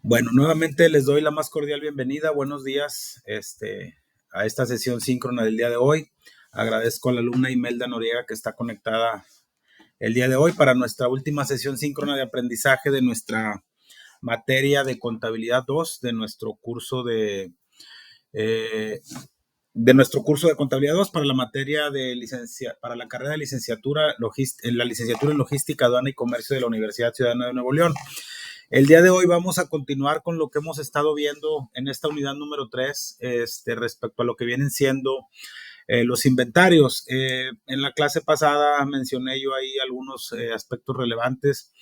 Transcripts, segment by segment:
Bueno, nuevamente les doy la más cordial bienvenida. Buenos días, a esta sesión síncrona del día de hoy. Agradezco a la alumna Imelda Noriega que está conectada el día de hoy para nuestra última sesión síncrona de aprendizaje de nuestra materia de contabilidad 2 eh, de nuestro curso de contabilidad 2 para la materia de para la carrera de licenciatura en la licenciatura en logística, aduana y comercio de la Universidad Ciudadana de Nuevo León. El día de hoy vamos a continuar con lo que hemos estado viendo en esta unidad número 3 respecto a lo que vienen siendo los inventarios. En la clase pasada mencioné yo ahí algunos aspectos relevantes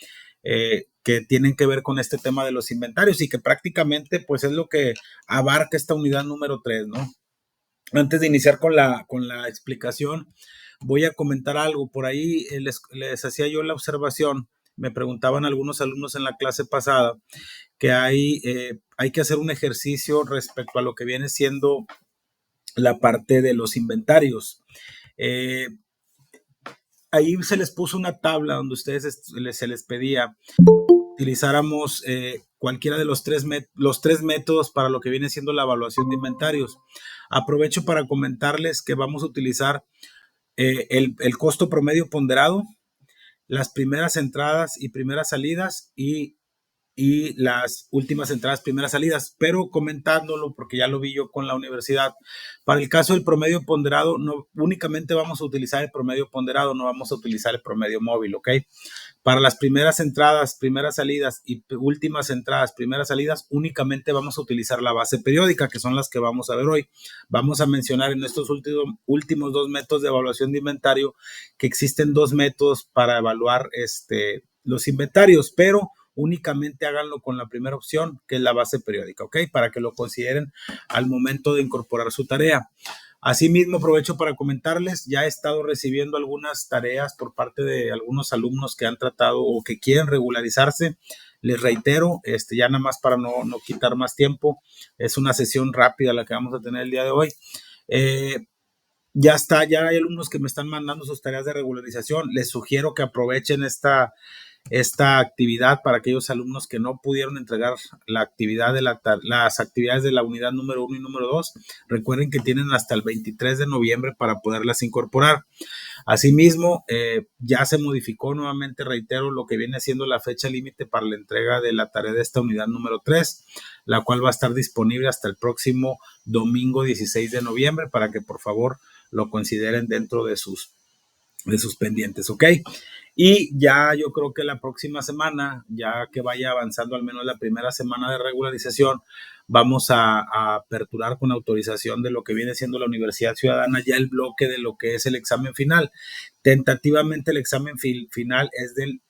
que tienen que ver con este tema de los inventarios y que prácticamente pues es lo que abarca esta unidad número 3, ¿no? Antes de iniciar con la explicación, voy a comentar algo. Por ahí les hacía yo la observación. Me preguntaban algunos alumnos en la clase pasada que hay que hacer un ejercicio respecto a lo que viene siendo la parte de los inventarios. Ahí se les puso una tabla donde se les pedía utilizáramos cualquiera de los tres métodos para lo que viene siendo la evaluación de inventarios. Aprovecho para comentarles que vamos a utilizar el costo promedio ponderado, las primeras entradas y primeras salidas y las últimas entradas, primeras salidas, pero comentándolo porque ya lo vi yo con la universidad. Para el caso del promedio ponderado, no únicamente vamos a utilizar el promedio ponderado, no vamos a utilizar el promedio móvil, ¿ok? Para las primeras entradas, primeras salidas y últimas entradas, primeras salidas, únicamente vamos a utilizar la base periódica, que son las que vamos a ver hoy. Vamos a mencionar en estos últimos dos métodos de evaluación de inventario que existen dos métodos para evaluar los inventarios, pero únicamente háganlo con la primera opción, que es la base periódica, ¿ok? Para que lo consideren al momento de incorporar su tarea. Asimismo, aprovecho para comentarles, ya he estado recibiendo algunas tareas por parte de algunos alumnos que han tratado o que quieren regularizarse. Les reitero, ya nada más para no quitar más tiempo, es una sesión rápida la que vamos a tener el día de hoy. Ya hay alumnos que me están mandando sus tareas de regularización. Les sugiero que aprovechen esta actividad para aquellos alumnos que no pudieron entregar la actividad de las actividades de la unidad número 1 y número 2. Recuerden que tienen hasta el 23 de noviembre para poderlas incorporar. Asimismo, ya se modificó nuevamente, reitero, lo que viene siendo la fecha límite para la entrega de la tarea de esta unidad número 3, la cual va a estar disponible hasta el próximo domingo 16 de noviembre para que por favor lo consideren dentro de sus pendientes, ¿ok? Y ya yo creo que la próxima semana, ya que vaya avanzando al menos la primera semana de regularización, vamos a aperturar con autorización de lo que viene siendo la Universidad Ciudadana ya el bloque de lo que es el examen final. Tentativamente el examen final es del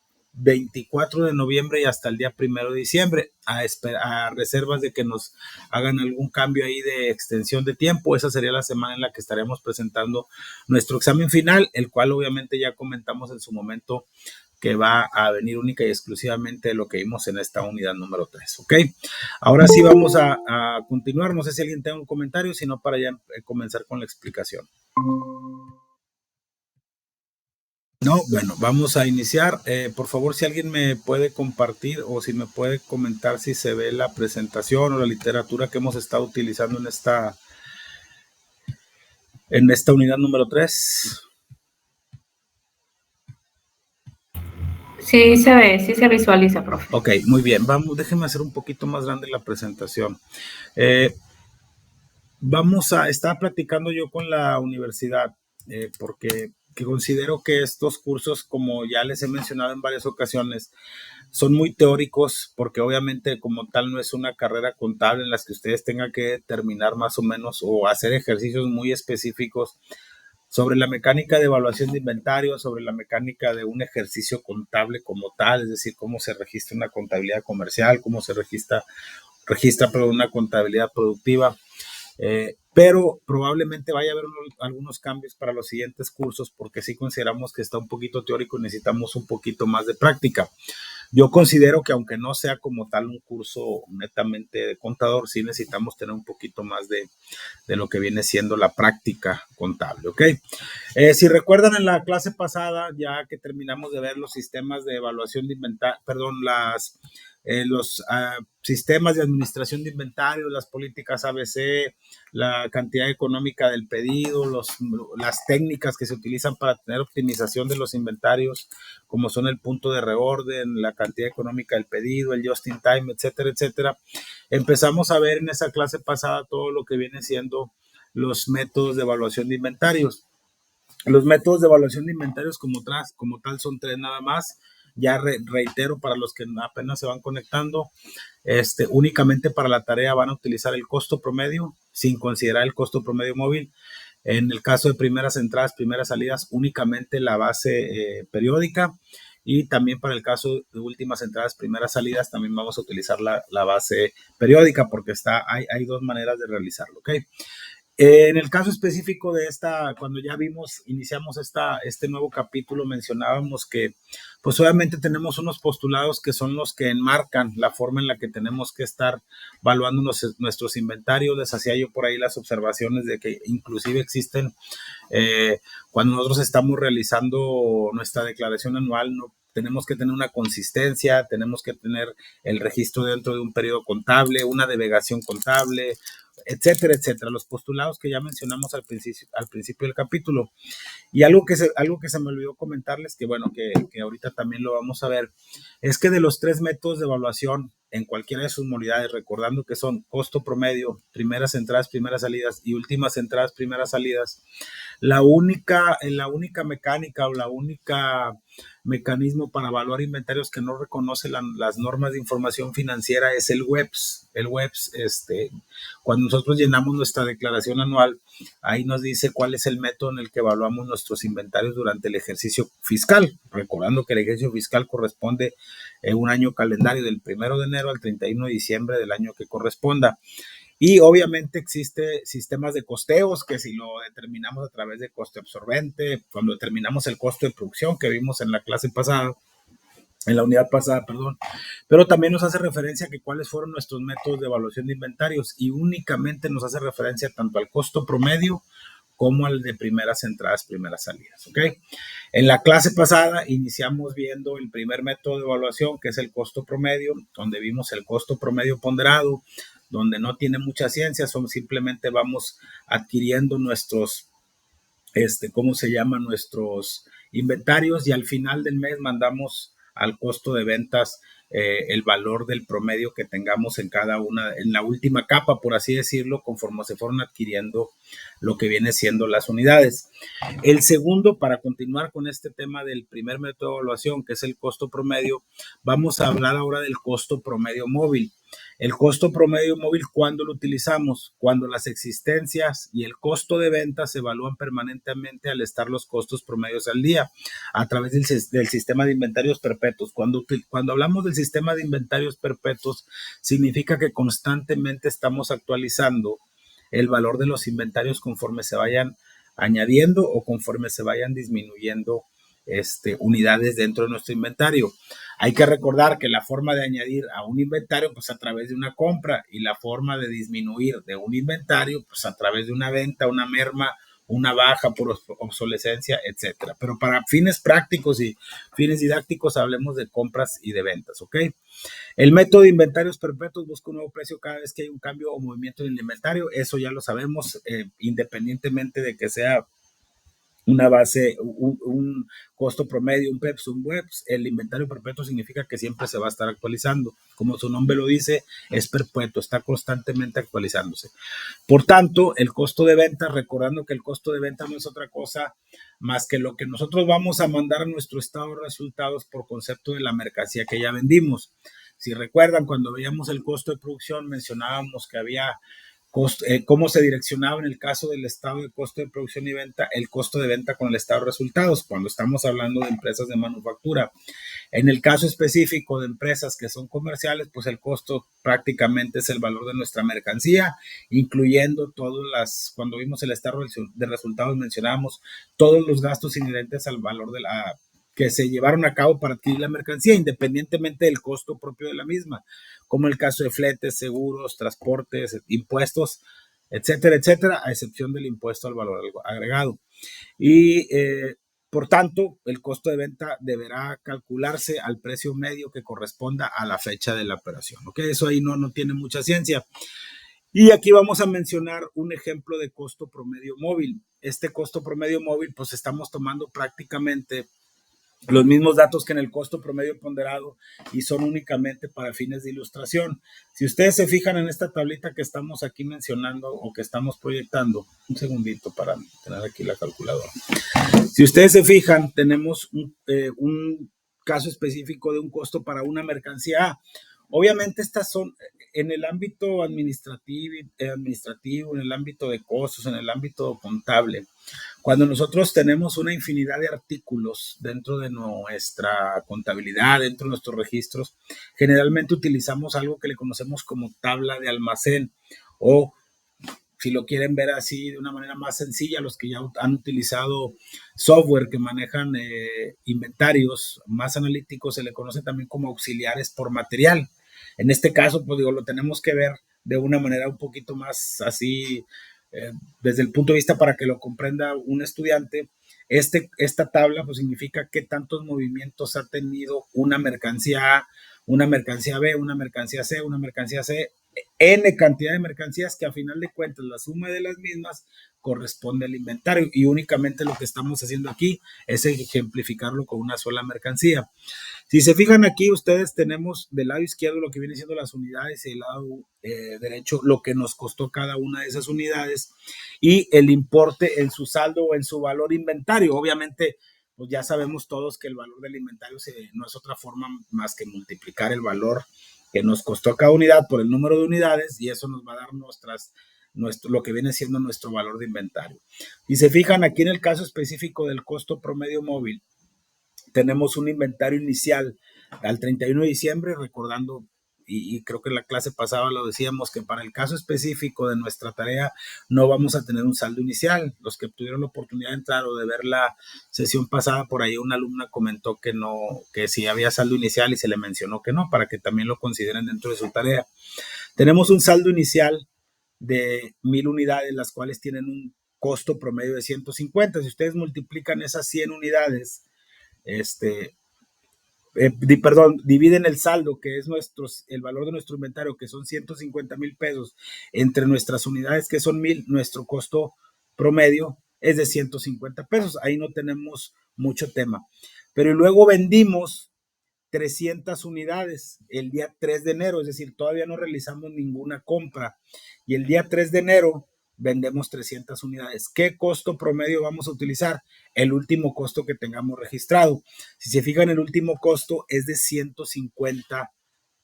24 de noviembre y hasta el día 1 de diciembre, a reservas de que nos hagan algún cambio ahí de extensión de tiempo. Esa sería la semana en la que estaremos presentando nuestro examen final, el cual obviamente ya comentamos en su momento que va a venir única y exclusivamente de lo que vimos en esta unidad número 3, ¿ok? Ahora sí vamos a continuar, no sé si alguien tiene un comentario, sino para ya comenzar con la explicación. No, bueno, vamos a iniciar. Por favor, si alguien me puede compartir o si me puede comentar si se ve la presentación o la literatura que hemos estado utilizando en esta unidad número 3. Sí se ve, sí se visualiza, profe. Ok, muy bien. Déjenme hacer un poquito más grande la presentación. Vamos a estar platicando yo con la universidad porque considero que estos cursos, como ya les he mencionado en varias ocasiones, son muy teóricos porque obviamente como tal no es una carrera contable en las que ustedes tengan que determinar más o menos o hacer ejercicios muy específicos sobre la mecánica de evaluación de inventario, sobre la mecánica de un ejercicio contable como tal, es decir, cómo se registra una contabilidad comercial, cómo se registra una contabilidad productiva. Pero probablemente vaya a haber algunos cambios para los siguientes cursos porque sí consideramos que está un poquito teórico y necesitamos un poquito más de práctica. Yo considero que aunque no sea como tal un curso netamente de contador, sí necesitamos tener un poquito más de lo que viene siendo la práctica contable, ¿ok? Si recuerdan en la clase pasada, ya que terminamos de ver los sistemas de evaluación de inventario, perdón, los sistemas de administración de inventario, las políticas ABC, la cantidad económica del pedido, las técnicas que se utilizan para tener optimización de los inventarios, como son el punto de reorden, la cantidad económica del pedido, el just in time, etcétera, etcétera. Empezamos a ver en esa clase pasada todo lo que viene siendo los métodos de evaluación de inventarios. Los métodos de evaluación de inventarios como tal son 3 nada más. Ya reitero para los que apenas se van conectando, únicamente para la tarea van a utilizar el costo promedio sin considerar el costo promedio móvil. En el caso de primeras entradas, primeras salidas, únicamente la base periódica, y también para el caso de últimas entradas, primeras salidas, también vamos a utilizar la base periódica porque hay 2 maneras de realizarlo, ¿ok? En el caso específico de cuando ya iniciamos este nuevo capítulo, mencionábamos que pues obviamente tenemos unos postulados que son los que enmarcan la forma en la que tenemos que estar evaluando nuestros inventarios. Les hacía yo por ahí las observaciones de que inclusive existen, cuando nosotros estamos realizando nuestra declaración anual, no tenemos que tener una consistencia, tenemos que tener el registro dentro de un periodo contable, una devegación contable, etcétera, etcétera, los postulados que ya mencionamos al principio del capítulo. Y algo que se me olvidó comentarles, que bueno, que ahorita también lo vamos a ver, es que de los 3 métodos de evaluación en cualquiera de sus modalidades, recordando que son costo promedio, primeras entradas, primeras salidas y últimas entradas, primeras salidas, la única mecánica o la única mecanismo para evaluar inventarios que no reconoce las normas de información financiera es el WEBS. El WEBS, cuando nosotros llenamos nuestra declaración anual, ahí nos dice cuál es el método en el que evaluamos nuestros inventarios durante el ejercicio fiscal, recordando que el ejercicio fiscal corresponde en un año calendario del 1 de enero al 31 de diciembre del año que corresponda. Y obviamente existe sistemas de costeos que si lo determinamos a través de coste absorbente, cuando determinamos el costo de producción que vimos en la clase pasada, en la unidad pasada, perdón, pero también nos hace referencia a que cuáles fueron nuestros métodos de evaluación de inventarios y únicamente nos hace referencia tanto al costo promedio como al de primeras entradas, primeras salidas, ¿ok? En la clase pasada iniciamos viendo el primer método de evaluación, que es el costo promedio, donde vimos el costo promedio ponderado, donde no tiene mucha ciencia, simplemente vamos adquiriendo nuestros, ¿cómo se llama? Nuestros inventarios, y al final del mes mandamos al costo de ventas el valor del promedio que tengamos en cada una, en la última capa, por así decirlo, conforme se fueron adquiriendo lo que viene siendo las unidades. El segundo, para continuar con este tema del primer método de evaluación, que es el costo promedio, vamos a hablar ahora del costo promedio móvil. El costo promedio móvil, ¿cuándo lo utilizamos? Cuando las existencias y el costo de venta se evalúan permanentemente al estar los costos promedios al día a través del sistema de inventarios perpetuos. Cuando hablamos del sistema de inventarios perpetuos, significa que constantemente estamos actualizando el valor de los inventarios conforme se vayan añadiendo o conforme se vayan disminuyendo unidades dentro de nuestro inventario. Hay que recordar que la forma de añadir a un inventario, pues a través de una compra, y la forma de disminuir de un inventario, pues a través de una venta, una merma, una baja por obsolescencia, etcétera. Pero para fines prácticos y fines didácticos hablemos de compras y de ventas, ¿ok? El método de inventarios perpetuos busca un nuevo precio cada vez que hay un cambio o movimiento en el inventario. Eso ya lo sabemos, independientemente de que sea una base, un costo promedio, un PEPS, un WEPS. El inventario perpetuo significa que siempre se va a estar actualizando. Como su nombre lo dice, es perpetuo, está constantemente actualizándose. Por tanto, el costo de venta, recordando que el costo de venta no es otra cosa más que lo que nosotros vamos a mandar a nuestro estado de resultados por concepto de la mercancía que ya vendimos. Si recuerdan, cuando veíamos el costo de producción, mencionábamos que había cómo se direccionaba en el caso del estado de costo de producción y venta, el costo de venta con el estado de resultados, cuando estamos hablando de empresas de manufactura. En el caso específico de empresas que son comerciales, pues el costo prácticamente es el valor de nuestra mercancía, incluyendo cuando vimos el estado de resultados mencionamos todos los gastos inherentes al valor que se llevaron a cabo para adquirir la mercancía, independientemente del costo propio de la misma, como el caso de fletes, seguros, transportes, impuestos, etcétera, etcétera, a excepción del impuesto al valor agregado. Y Por tanto, el costo de venta deberá calcularse al precio medio que corresponda a la fecha de la operación. ¿Ok? Eso ahí no tiene mucha ciencia. Y aquí vamos a mencionar un ejemplo de costo promedio móvil. Este costo promedio móvil, pues estamos tomando prácticamente los mismos datos que en el costo promedio ponderado y son únicamente para fines de ilustración. Si ustedes se fijan en esta tablita que estamos aquí mencionando o que estamos proyectando, un segundito para tener aquí la calculadora. Si ustedes se fijan, tenemos un caso específico de un costo para una mercancía A. Obviamente estas son en el ámbito administrativo, en el ámbito de costos, en el ámbito contable. Cuando nosotros tenemos una infinidad de artículos dentro de nuestra contabilidad, dentro de nuestros registros, generalmente utilizamos algo que le conocemos como tabla de almacén o, si lo quieren ver así de una manera más sencilla, los que ya han utilizado software que manejan inventarios más analíticos, se le conoce también como auxiliares por material. En este caso, pues digo, lo tenemos que ver de una manera un poquito más así, desde el punto de vista para que lo comprenda un estudiante. Esta tabla pues significa qué tantos movimientos ha tenido una mercancía A, una mercancía B, una mercancía C, una mercancía C, N cantidad de mercancías que a final de cuentas la suma de las mismas corresponde al inventario y únicamente lo que estamos haciendo aquí es ejemplificarlo con una sola mercancía. Si se fijan aquí, ustedes tenemos del lado izquierdo lo que viene siendo las unidades y del lado derecho lo que nos costó cada una de esas unidades y el importe en su saldo o en su valor inventario. Obviamente, pues ya sabemos todos que el valor del inventario no es otra forma más que multiplicar el valor que nos costó cada unidad por el número de unidades y eso nos va a dar lo que viene siendo nuestro valor de inventario. Y se fijan aquí en el caso específico del costo promedio móvil, tenemos un inventario inicial al 31 de diciembre, recordando, y creo que en la clase pasada lo decíamos, que para el caso específico de nuestra tarea no vamos a tener un saldo inicial. Los que tuvieron la oportunidad de entrar o de ver la sesión pasada, por ahí una alumna comentó que no, que sí había saldo inicial y se le mencionó que no, para que también lo consideren dentro de su tarea. Tenemos un saldo inicial de 1000 unidades, las cuales tienen un costo promedio de 150. Si ustedes multiplican esas 100 unidades, dividen el saldo, que es el valor de nuestro inventario, que son 150,000 pesos, entre nuestras unidades, que son 1000, nuestro costo promedio es de 150 pesos. Ahí no tenemos mucho tema. Pero luego vendimos 300 unidades el día 3 de enero, es decir, todavía no realizamos ninguna compra. Y el día 3 de enero vendemos 300 unidades. ¿Qué costo promedio vamos a utilizar? El último costo que tengamos registrado. Si se fijan, el último costo es de 150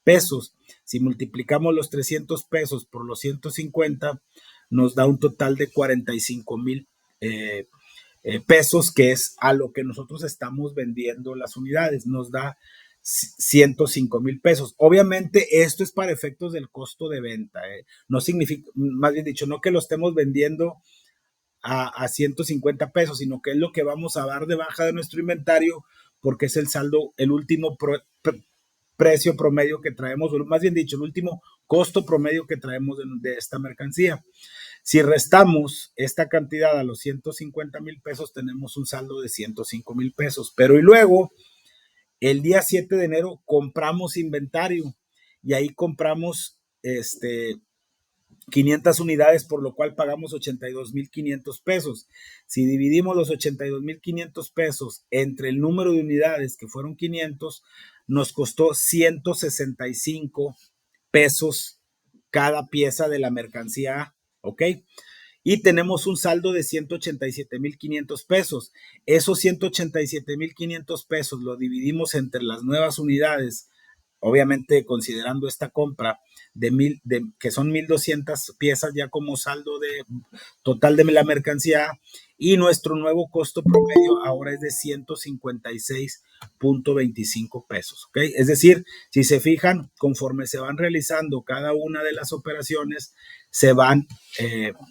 pesos. Si multiplicamos los 300 pesos por los 150, nos da un total de 45,000 pesos, que es a lo que nosotros estamos vendiendo las unidades. Nos da 105,000 pesos. Obviamente esto es para efectos del costo de venta. No significa, más bien dicho, no que lo estemos vendiendo a 150 pesos, sino que es lo que vamos a dar de baja de nuestro inventario porque es el saldo, el último precio promedio que traemos, o más bien dicho, el último costo promedio que traemos de esta mercancía. Si restamos esta cantidad a los 150,000 pesos, tenemos un saldo de 105,000 pesos. Pero y luego, el día 7 de enero compramos inventario y ahí compramos 500 unidades, por lo cual pagamos 82,500 pesos. Si dividimos los 82,500 pesos entre el número de unidades, que fueron 500, nos costó 165 pesos cada pieza de la mercancía, ¿ok? Y tenemos un saldo de 187,500 pesos. Esos 187,500 pesos lo dividimos entre las nuevas unidades, obviamente considerando esta compra que son 1,200 piezas ya como saldo total de la mercancía, y nuestro nuevo costo promedio ahora es de 156,25 pesos. ¿Okay? Es decir, si se fijan, conforme se van realizando cada una de las operaciones, se van,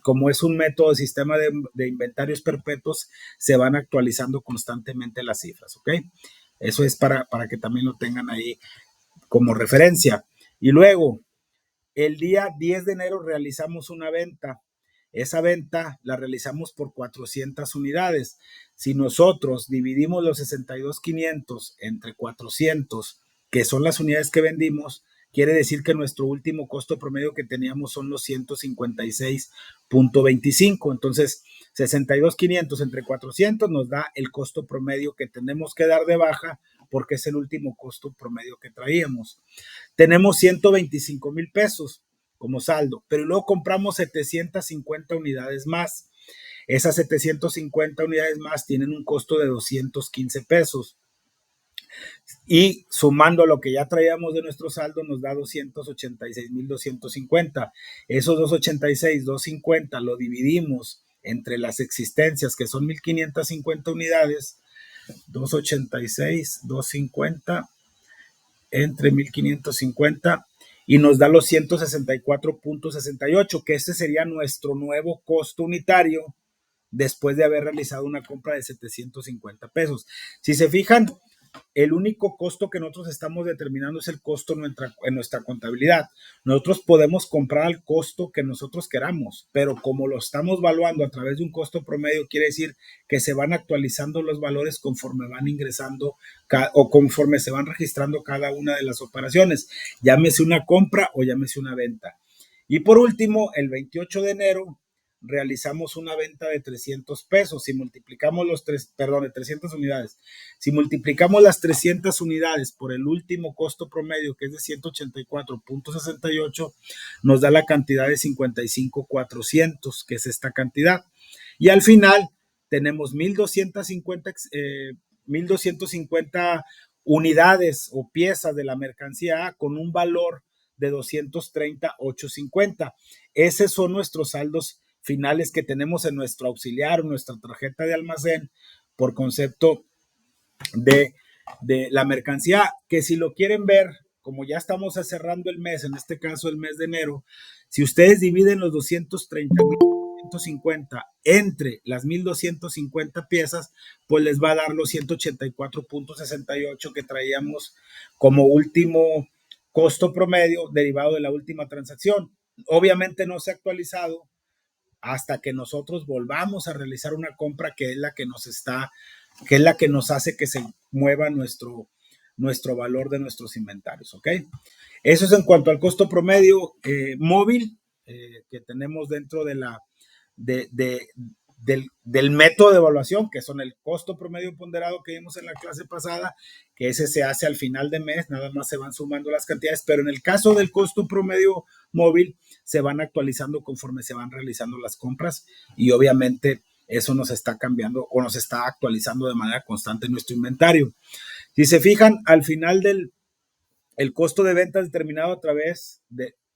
como es un método de sistema de inventarios perpetuos, se van actualizando constantemente las cifras. ¿Ok? Eso es para que también lo tengan ahí como referencia. Y luego, el día 10 de enero realizamos una venta. esa venta la realizamos por 400 unidades. Si nosotros dividimos los 62,500 entre 400, que son las unidades que vendimos, quiere decir que nuestro último costo promedio que teníamos son los 156.25. Entonces, 62,500 entre 400 nos da el costo promedio que tenemos que dar de baja porque es el último costo promedio que traíamos. Tenemos 125,000 pesos como saldo, pero luego compramos 750 unidades más. Esas 750 unidades más tienen un costo de 215 pesos. Y sumando lo que ya traíamos de nuestro saldo nos da 286,250. Esos 286, 250 lo dividimos entre las existencias, que son 1,550 unidades. 286, 250 entre 1,550 y nos da los 164.68, que este sería nuestro nuevo costo unitario después de haber realizado una compra de 750 pesos. Si se fijan, el único costo que nosotros estamos determinando es el costo en nuestra contabilidad. Nosotros podemos comprar al costo que nosotros queramos, pero como lo estamos valuando a través de un costo promedio, quiere decir que se van actualizando los valores conforme van ingresando o conforme se van registrando cada una de las operaciones, llámese una compra o llámese una venta. Y por último, el 28 de enero realizamos una venta de 300 pesos. Si multiplicamos de 300 unidades. Si multiplicamos las 300 unidades por el último costo promedio, que es de 184.68, nos da la cantidad de 55,400, que es esta cantidad. Y al final tenemos 1,250 unidades o piezas de la mercancía A con un valor de 230,850. Esos son nuestros saldos finales que tenemos en nuestro auxiliar, nuestra tarjeta de almacén, por concepto de la mercancía, que si lo quieren ver, como ya estamos cerrando el mes, en este caso el mes de enero, si ustedes dividen los 230,150 entre las 1,250 piezas, pues les va a dar los 184.68 que traíamos como último costo promedio derivado de la última transacción. Obviamente no se ha actualizado hasta que nosotros volvamos a realizar una compra que es la que nos hace que se mueva nuestro valor de nuestros inventarios, ¿ok? Eso es en cuanto al costo promedio móvil que tenemos dentro del método de evaluación, que son el costo promedio ponderado que vimos en la clase pasada, que ese se hace al final de mes, nada más se van sumando las cantidades, pero en el caso del costo promedio móvil se van actualizando conforme se van realizando las compras y obviamente eso nos está cambiando o nos está actualizando de manera constante en nuestro inventario. Si se fijan, al final el costo de ventas determinado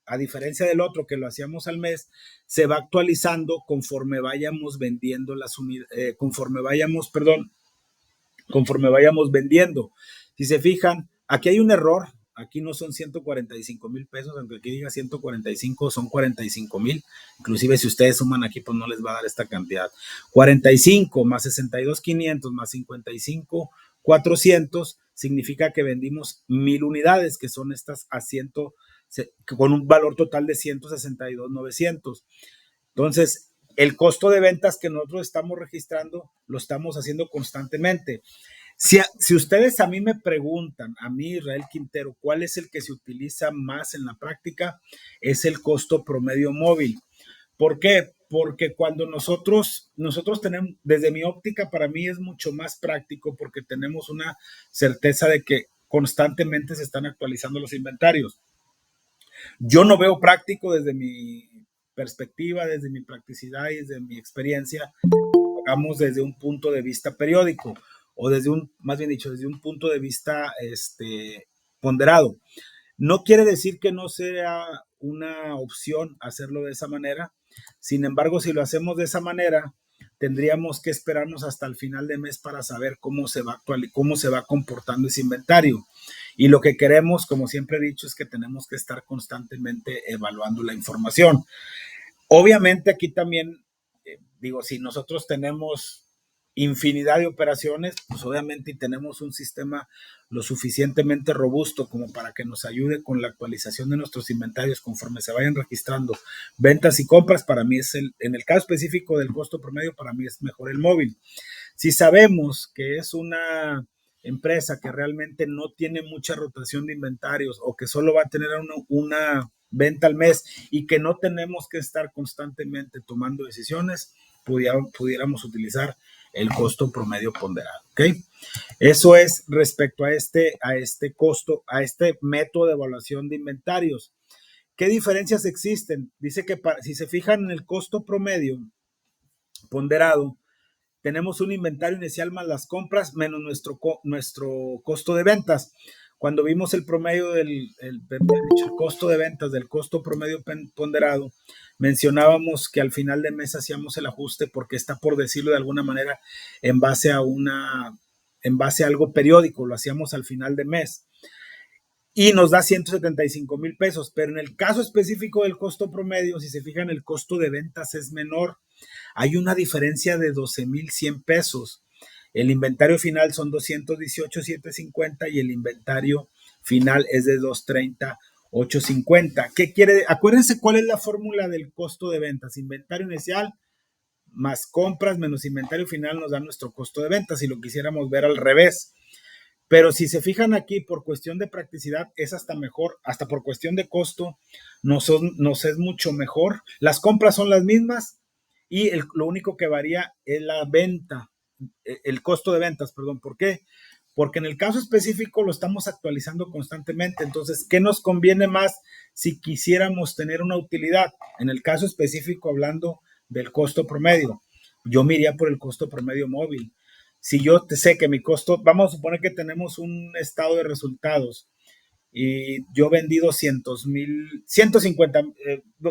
a diferencia del otro que lo hacíamos al mes, se va actualizando conforme vayamos vendiendo las unidades, conforme vayamos vendiendo. Si se fijan, aquí hay un error. Aquí no son 145,000 pesos, aunque aquí diga 145, son 45,000. Inclusive si ustedes suman aquí, pues no les va a dar esta cantidad. 45 más 62,500 más 55,400 significa que vendimos 1,000 unidades, que son estas con un valor total de 162,900. Entonces, el costo de ventas que nosotros estamos registrando lo estamos haciendo constantemente. Si ustedes a mí me preguntan, a mí Israel Quintero, ¿cuál es el que se utiliza más en la práctica? Es el costo promedio móvil. ¿Por qué? Porque cuando nosotros tenemos, desde mi óptica, para mí es mucho más práctico porque tenemos una certeza de que constantemente se están actualizando los inventarios. Yo no veo práctico desde mi perspectiva, desde mi practicidad y desde mi experiencia, hagamos desde un punto de vista periódico o desde desde un punto de vista ponderado. No quiere decir que no sea una opción hacerlo de esa manera. Sin embargo, si lo hacemos de esa manera, tendríamos que esperarnos hasta el final de mes para saber cómo se va comportando ese inventario. Y lo que queremos, como siempre he dicho, es que tenemos que estar constantemente evaluando la información. Obviamente aquí también, si nosotros tenemos infinidad de operaciones, pues obviamente tenemos un sistema lo suficientemente robusto como para que nos ayude con la actualización de nuestros inventarios conforme se vayan registrando ventas y compras. Para mí en el caso específico del costo promedio, para mí es mejor el móvil. Si sabemos que es una empresa que realmente no tiene mucha rotación de inventarios o que solo va a tener una venta al mes y que no tenemos que estar constantemente tomando decisiones, pudiéramos utilizar el costo promedio ponderado, ¿ok? Eso es respecto a este costo, a este método de evaluación de inventarios. ¿Qué diferencias existen? Dice que si se fijan en el costo promedio ponderado, tenemos un inventario inicial más las compras menos nuestro costo de ventas. Cuando vimos el promedio el costo de ventas del costo promedio ponderado, mencionábamos que al final de mes hacíamos el ajuste porque está, por decirlo de alguna manera, en base a algo periódico, lo hacíamos al final de mes y nos da 175,000 pesos, pero en el caso específico del costo promedio, si se fijan, el costo de ventas es menor. Hay una diferencia de 12,100 pesos. El inventario final son 218,750 y el inventario final es de 230,850. ¿Qué quiere? Acuérdense cuál es la fórmula del costo de ventas. Inventario inicial más compras menos inventario final nos da nuestro costo de ventas, si lo quisiéramos ver al revés. Pero si se fijan aquí, por cuestión de practicidad, es hasta mejor, hasta por cuestión de costo, nos es mucho mejor. Las compras son las mismas y lo único que varía es la venta, el costo de ventas, perdón. ¿Por qué? Porque en el caso específico lo estamos actualizando constantemente. Entonces, ¿qué nos conviene más si quisiéramos tener una utilidad? En el caso específico, hablando del costo promedio, yo me iría por el costo promedio móvil. Si yo sé que mi costo, vamos a suponer que tenemos un estado de resultados y yo vendí 200,000,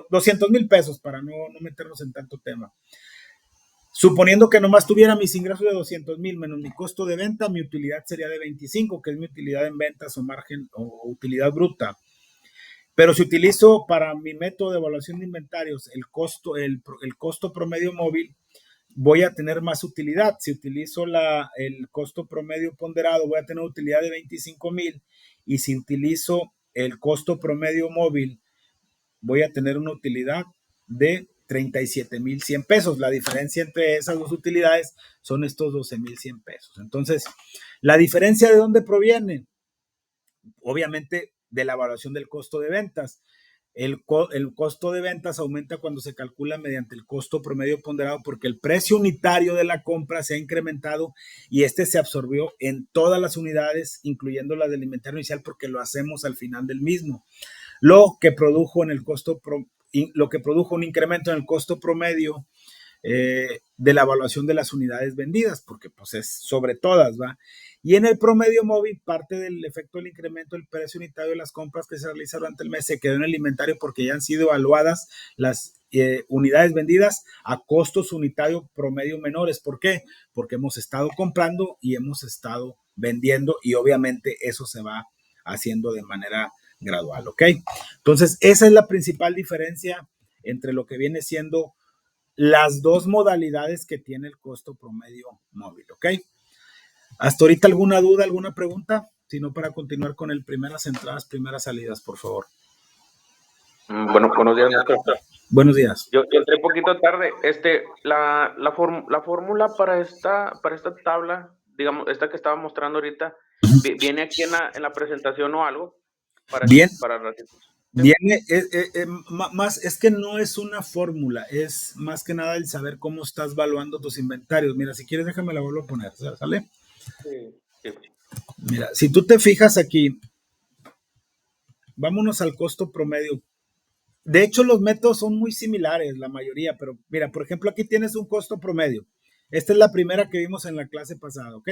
200,000 pesos para no meternos en tanto tema. Suponiendo que nomás tuviera mis ingresos de 200,000 menos mi costo de venta, mi utilidad sería de 25, que es mi utilidad en ventas o margen o utilidad bruta. Pero si utilizo para mi método de evaluación de inventarios el costo promedio móvil, voy a tener más utilidad. Si utilizo el costo promedio ponderado, voy a tener utilidad de 25,000. Y si utilizo el costo promedio móvil, voy a tener una utilidad de 37,100 pesos. La diferencia entre esas dos utilidades son estos 12,100 pesos. Entonces, ¿la diferencia de dónde proviene? Obviamente de la evaluación del costo de ventas. El costo de ventas aumenta cuando se calcula mediante el costo promedio ponderado porque el precio unitario de la compra se ha incrementado y este se absorbió en todas las unidades, incluyendo la del inventario inicial, porque lo hacemos al final del mismo. Lo que produjo un incremento en el costo promedio de la evaluación de las unidades vendidas, porque pues es sobre todas, ¿va? Y en el promedio móvil, parte del efecto del incremento del precio unitario de las compras que se realizan durante el mes se quedó en el inventario porque ya han sido evaluadas las unidades vendidas a costos unitarios promedio menores. ¿Por qué? Porque hemos estado comprando y hemos estado vendiendo y obviamente eso se va haciendo de manera gradual, ¿ok? Entonces, esa es la principal diferencia entre lo que viene siendo las dos modalidades que tiene el costo promedio móvil, ¿ok? ¿Hasta ahorita alguna duda, alguna pregunta? Si no, para continuar con el primeras entradas, primeras salidas, por favor. Bueno, buenos días, maestro. Buenos días. Yo entré un poquito tarde. La fórmula para esta tabla, digamos, esta que estaba mostrando ahorita, ¿viene aquí en la presentación o algo? Bien. Viene, más, es que no es una fórmula, es más que nada el saber cómo estás evaluando tus inventarios. Mira, si quieres déjame la vuelvo a poner, ¿sale? Sí. Mira, si tú te fijas aquí, vámonos al costo promedio. De hecho, los métodos son muy similares, la mayoría, pero mira, por ejemplo, aquí tienes un costo promedio. Esta es la primera que vimos en la clase pasada, ¿ok?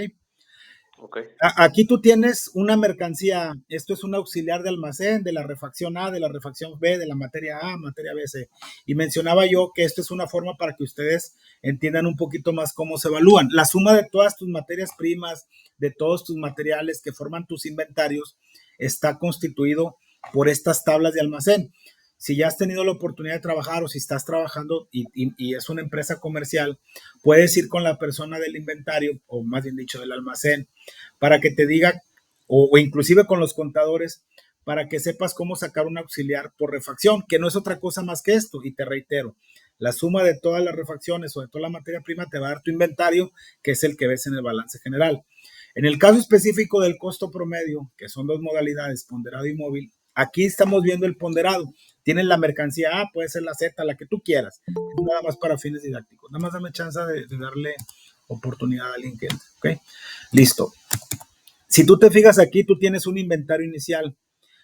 Okay. Aquí tú tienes una mercancía, esto es un auxiliar de almacén, de la refacción A, de la refacción B, de la materia A, materia B, C. Y mencionaba yo que esto es una forma para que ustedes entiendan un poquito más cómo se evalúan. La suma de todas tus materias primas, de todos tus materiales que forman tus inventarios, está constituido por estas tablas de almacén. si ya has tenido la oportunidad de trabajar o si estás trabajando y es una empresa comercial, puedes ir con la persona del inventario, o más bien dicho, del almacén, para que te diga, o inclusive con los contadores, para que sepas cómo sacar un auxiliar por refacción, que no es otra cosa más que esto. Y te reitero, la suma de todas las refacciones o de toda la materia prima te va a dar tu inventario, que es el que ves en el balance general. En el caso específico del costo promedio, que son dos modalidades, ponderado y móvil, aquí estamos viendo el ponderado. Tienes la mercancía A, puede ser la Z, la que tú quieras. Nada más para fines didácticos. Nada más dame chance de darle oportunidad a alguien que entre. ¿Ok? Listo. Si tú te fijas aquí, tú tienes un inventario inicial.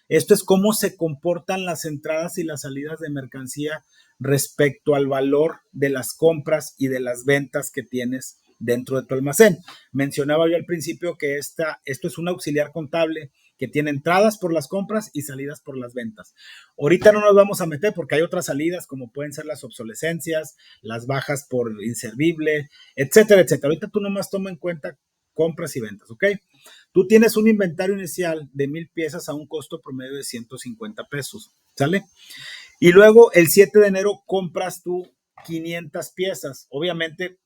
Esto es cómo se comportan las entradas y las salidas de mercancía respecto al valor de las compras y de las ventas que tienes dentro de tu almacén. Mencionaba yo al principio que esto es un auxiliar contable que tiene entradas por las compras y salidas por las ventas. Ahorita no nos vamos a meter porque hay otras salidas como pueden ser las obsolescencias, las bajas por inservible, etcétera, etcétera. Ahorita tú nomás toma en cuenta compras y ventas, ¿ok? Tú tienes un inventario inicial de 1,000 piezas a un costo promedio de 150 pesos, ¿sale? Y luego el 7 de enero compras tú 500 piezas. Obviamente,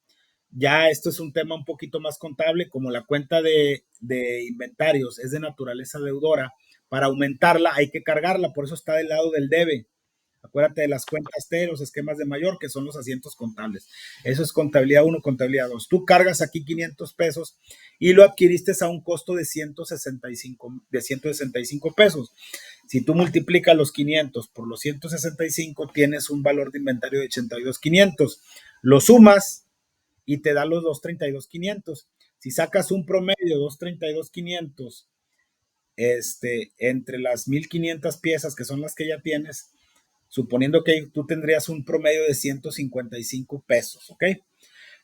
ya esto es un tema un poquito más contable, como la cuenta de inventarios es de naturaleza deudora. Para aumentarla hay que cargarla, por eso está del lado del debe. Acuérdate de las cuentas T, los esquemas de mayor, que son los asientos contables. Eso es contabilidad 1, contabilidad 2. Tú cargas aquí 500 pesos y lo adquiriste a un costo de 165 pesos. Si tú multiplicas los 500 por los 165, tienes un valor de inventario de 82,500. Lo sumas y te da los 232,500. Si sacas un promedio de 232,500 entre las 1,500 piezas que son las que ya tienes, suponiendo que tú tendrías un promedio de 155 pesos, ¿ok?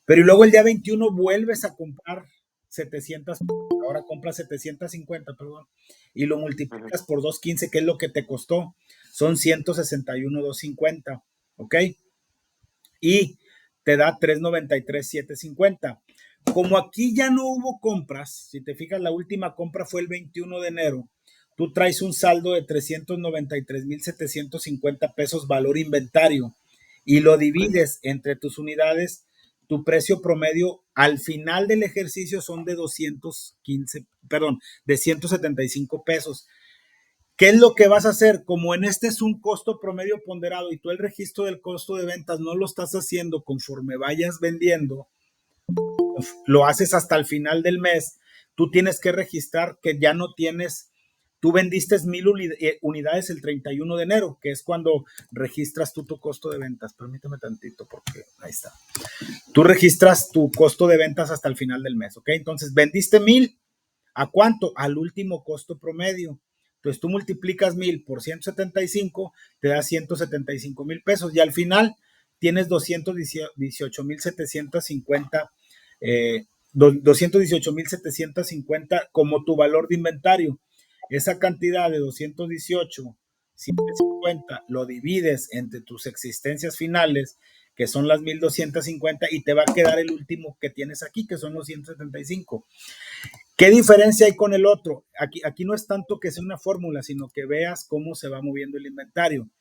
Pero y luego el día 21 vuelves a comprar 700, ahora compras 750, perdón, y lo multiplicas por 215, que es lo que te costó, son 161,250, ¿ok? Y te da 393,750. Como aquí ya no hubo compras, si te fijas, la última compra fue el 21 de enero, tú traes un saldo de 393,750 pesos valor inventario y lo divides entre tus unidades, tu precio promedio al final del ejercicio son de 175 pesos. ¿Qué es lo que vas a hacer? Como en este es un costo promedio ponderado y tú el registro del costo de ventas no lo estás haciendo conforme vayas vendiendo, lo haces hasta el final del mes, tú tienes que registrar que ya no tienes, tú vendiste 1,000 unidades el 31 de enero, que es cuando registras tú tu costo de ventas. Permíteme tantito porque ahí está. Tú registras tu costo de ventas hasta el final del mes, ¿ok? Entonces, vendiste 1,000, ¿a cuánto? Al último costo promedio. Entonces, tú multiplicas 1,000 por 175, te da 175,000 pesos y al final tienes 218,750 218,750 como tu valor de inventario. Esa cantidad de 218,750 lo divides entre tus existencias finales, que son las 1,250, y te va a quedar el último que tienes aquí, que son los 175. ¿Qué diferencia hay con el otro? Aquí no es tanto que sea una fórmula, sino que veas cómo se va moviendo el inventario.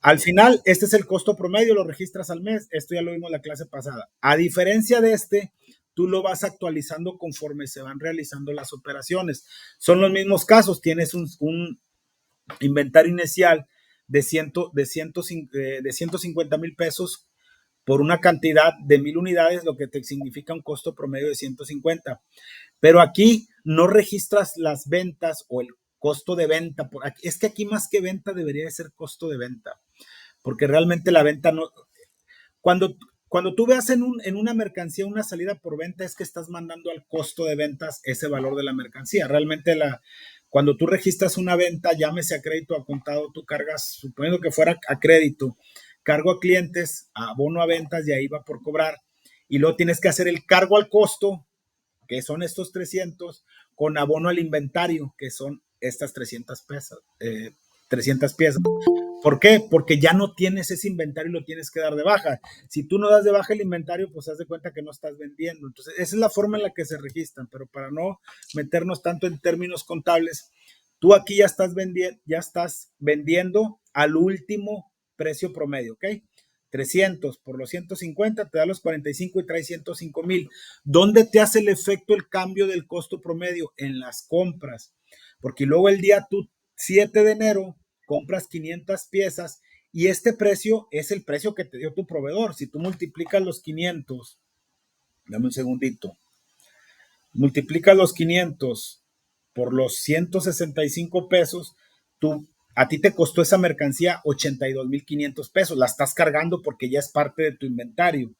Al final, este es el costo promedio, lo registras al mes. Esto ya lo vimos en la clase pasada. A diferencia de este, tú lo vas actualizando conforme se van realizando las operaciones. Son los mismos casos. Tienes un inventario inicial de 150,000 pesos por una cantidad de 1,000 unidades, lo que te significa un costo promedio de 150. Pero aquí no registras las ventas o el costo de venta. Es que aquí más que venta debería de ser costo de venta, porque realmente la venta no. Cuando tú veas en una mercancía una salida por venta, es que estás mandando al costo de ventas ese valor de la mercancía. Realmente cuando tú registras una venta, llámese a crédito o a contado, tú cargas, suponiendo que fuera a crédito, cargo a clientes, abono a ventas y ahí va por cobrar. Y luego tienes que hacer el cargo al costo, que son estos 300, con abono al inventario, que son estas 300 piezas. 300 piezas. ¿Por qué? Porque ya no tienes ese inventario y lo tienes que dar de baja. Si tú no das de baja el inventario, pues haz de cuenta que no estás vendiendo. Entonces, esa es la forma en la que se registran, pero para no meternos tanto en términos contables, tú aquí ya estás vendiendo al último precio promedio, ¿ok? 300 por los 150 te da los 45 y trae 105,000. ¿Dónde te hace el efecto el cambio del costo promedio? En las compras. Porque luego el día 7 de enero compras 500 piezas y este precio es el precio que te dio tu proveedor. Si tú multiplicas los 500, dame un segundito, multiplicas los 500 por los 165 pesos, a ti te costó esa mercancía 82,500 pesos. La estás cargando porque ya es parte de tu inventario.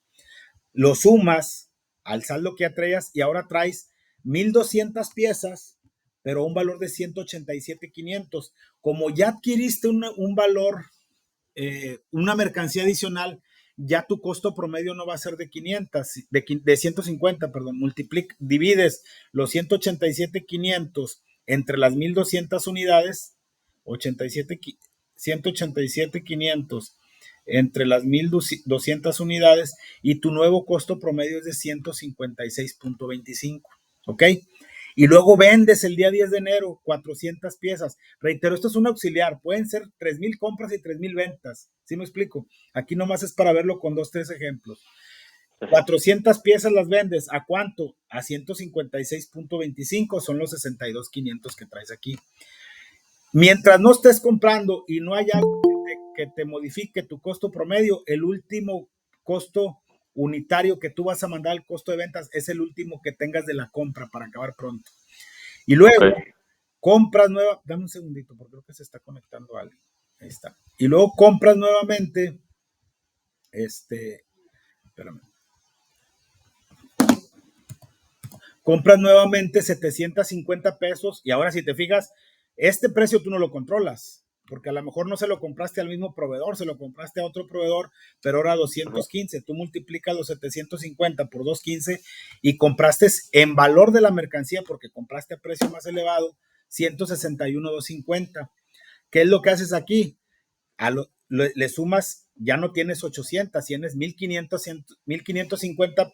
Lo sumas al saldo que ya traías y ahora traes 1,200 piezas, pero un valor de 187,500. Como ya adquiriste un valor, una mercancía adicional, ya tu costo promedio no va a ser de 500, de 150, perdón. Divides los 187,500 entre las 1,200 unidades, 187,500 entre las 1,200 unidades y tu nuevo costo promedio es de 156.25, ¿ok? Y luego vendes el día 10 de enero 400 piezas. Reitero, esto es un auxiliar. Pueden ser 3,000 compras y 3,000 ventas. ¿Sí me explico? Aquí nomás es para verlo con 2, 3 ejemplos. 400 piezas las vendes. ¿A cuánto? A 156.25. Son los 62,500 que traes aquí. Mientras no estés comprando y no haya algo que te modifique tu costo promedio, el último costo unitario que tú vas a mandar al costo de ventas es el último que tengas de la compra para acabar pronto. Y luego compras nueva, dame un segundito porque creo que se está conectando alguien. Ahí está. Y luego compras nuevamente, espérame. Compras nuevamente 750 pesos y ahora si te fijas, este precio tú no lo controlas, porque a lo mejor no se lo compraste al mismo proveedor, se lo compraste a otro proveedor, pero ahora 215, tú multiplicas los 750 por 215 y compraste en valor de la mercancía, porque compraste a precio más elevado, 161,250. ¿Qué es lo que haces aquí? Le sumas, ya no tienes 800, tienes 1,550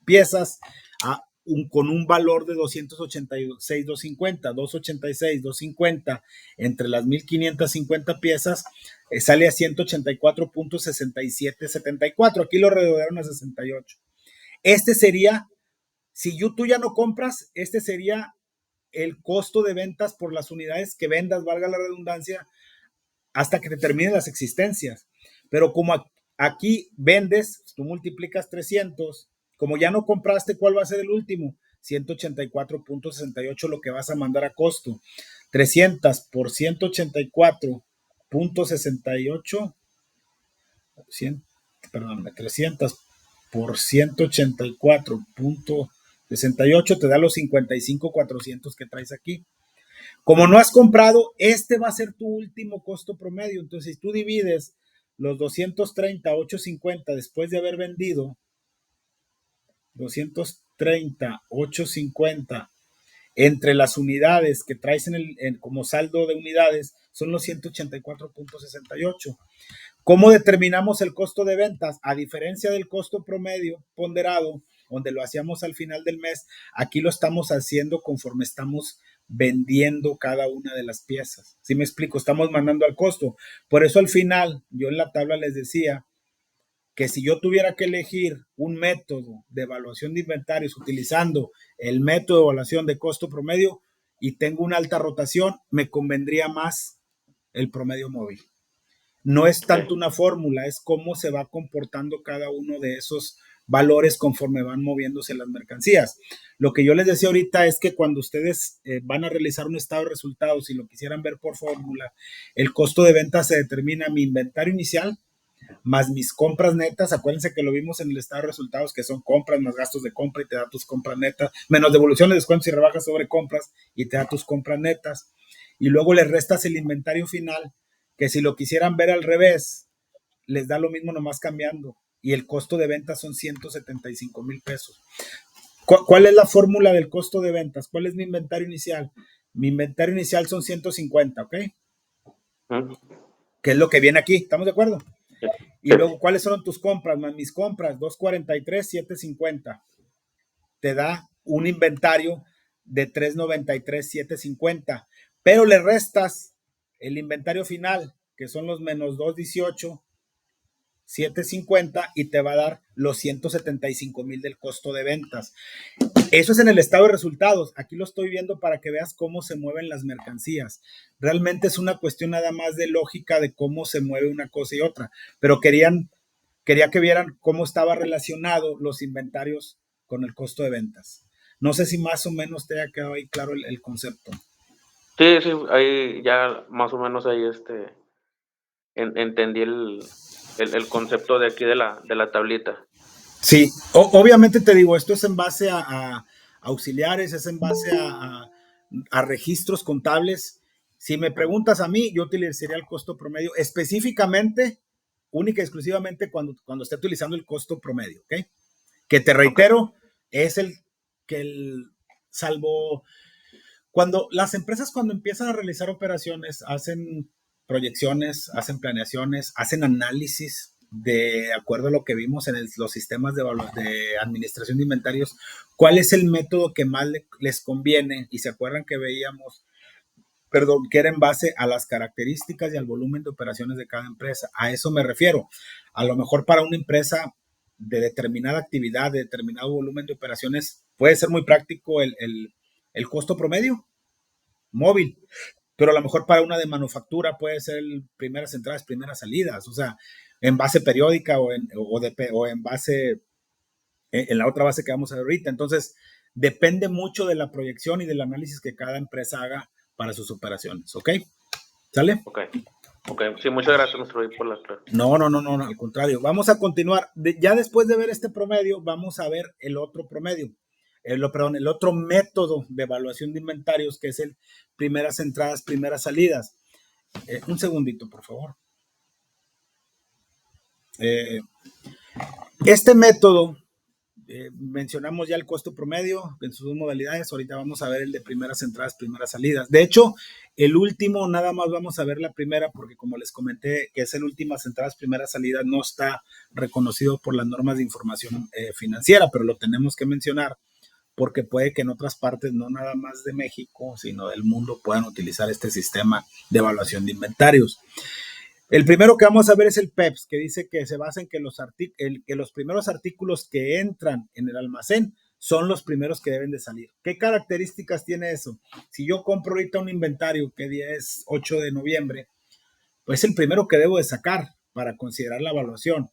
piezas con un valor de 286,250, 286,250 entre las 1,550 piezas, sale a 184.6774. Aquí lo redondearon a 68. Este sería, si tú ya no compras, este sería el costo de ventas por las unidades que vendas, valga la redundancia, hasta que te terminen las existencias. Pero como aquí vendes, tú multiplicas 300, como ya no compraste, ¿cuál va a ser el último? 184.68 lo que vas a mandar a costo. 300 por 184.68, 300 por 184.68 te da los 55,400 que traes aquí. Como no has comprado, este va a ser tu último costo promedio. Entonces, si tú divides los 230,850 después de haber vendido 230,850 entre las unidades que traes como saldo de unidades, son los 184.68. ¿Cómo determinamos el costo de ventas? A diferencia del costo promedio ponderado, donde lo hacíamos al final del mes, aquí lo estamos haciendo conforme estamos vendiendo cada una de las piezas. ¿Sí me explico? Estamos mandando al costo. Por eso al final, yo en la tabla les decía que si yo tuviera que elegir un método de evaluación de inventarios utilizando el método de evaluación de costo promedio y tengo una alta rotación, me convendría más el promedio móvil. No es tanto una fórmula, es cómo se va comportando cada uno de esos valores conforme van moviéndose las mercancías. Lo que yo les decía ahorita es que cuando ustedes van a realizar un estado de resultados y lo quisieran ver por fórmula, el costo de venta se determina mi inventario inicial más mis compras netas. Acuérdense que lo vimos en el estado de resultados, que son compras más gastos de compra y te da tus compras netas, menos devoluciones, descuentos y rebajas sobre compras y te da tus compras netas. Y luego le restas el inventario final, que si lo quisieran ver al revés, les da lo mismo nomás cambiando. Y el costo de ventas son 175,000 pesos. ¿Cuál es la fórmula del costo de ventas? ¿Cuál es mi inventario inicial? Mi inventario inicial son 150, ¿ok? Que es lo que viene aquí, ¿estamos de acuerdo? Y luego, ¿cuáles son tus compras? Más mis compras, 243,750. Te da un inventario de 393,750. Pero le restas el inventario final, que son los menos 218, 750 y te va a dar los 175,000 del costo de ventas. Eso es en el estado de resultados. Aquí lo estoy viendo para que veas cómo se mueven las mercancías. Realmente es una cuestión nada más de lógica de cómo se mueve una cosa y otra, pero quería que vieran cómo estaba relacionado los inventarios con el costo de ventas. No sé si más o menos te haya quedado ahí claro el concepto. Sí, ahí ya más o menos ahí entendí el concepto de aquí de la tablita. Sí, obviamente te digo, esto es en base a auxiliares, es en base a registros contables. Si me preguntas a mí, yo utilizaría el costo promedio específicamente, única y exclusivamente cuando esté utilizando el costo promedio, ¿ok? Que te reitero, es salvo cuando las empresas cuando empiezan a realizar operaciones, hacen proyecciones, hacen planeaciones, hacen análisis de acuerdo a lo que vimos en los sistemas de administración de inventarios, cuál es el método que más les conviene. Y se acuerdan que veíamos, que era en base a las características y al volumen de operaciones de cada empresa. A eso me refiero. A lo mejor para una empresa de determinada actividad, de determinado volumen de operaciones, puede ser muy práctico el costo promedio móvil, pero a lo mejor para una de manufactura puede ser primeras entradas, primeras salidas, o sea, en base periódica o en base, en la otra base que vamos a ver ahorita. Entonces, depende mucho de la proyección y del análisis que cada empresa haga para sus operaciones, ¿ok? ¿Sale? Ok, sí, muchas gracias, maestro, por la clase. No, al contrario. Vamos a continuar. Ya después de ver este promedio, vamos a ver el otro promedio. El otro método de evaluación de inventarios, que es el primeras entradas, primeras salidas. Un segundito, por favor. Este método, mencionamos ya el costo promedio en sus dos modalidades. Ahorita vamos a ver el de primeras entradas, primeras salidas. De hecho, el último, nada más vamos a ver la primera, porque como les comenté, que es el últimas entradas, primeras salidas, no está reconocido por las normas de información financiera, pero lo tenemos que mencionar porque puede que en otras partes, no nada más de México, sino del mundo, puedan utilizar este sistema de evaluación de inventarios. El primero que vamos a ver es el PEPS, que dice que se basa en que los primeros artículos que entran en el almacén son los primeros que deben de salir. ¿Qué características tiene eso? Si yo compro ahorita un inventario, que día es 8 de noviembre, pues es el primero que debo de sacar para considerar la evaluación.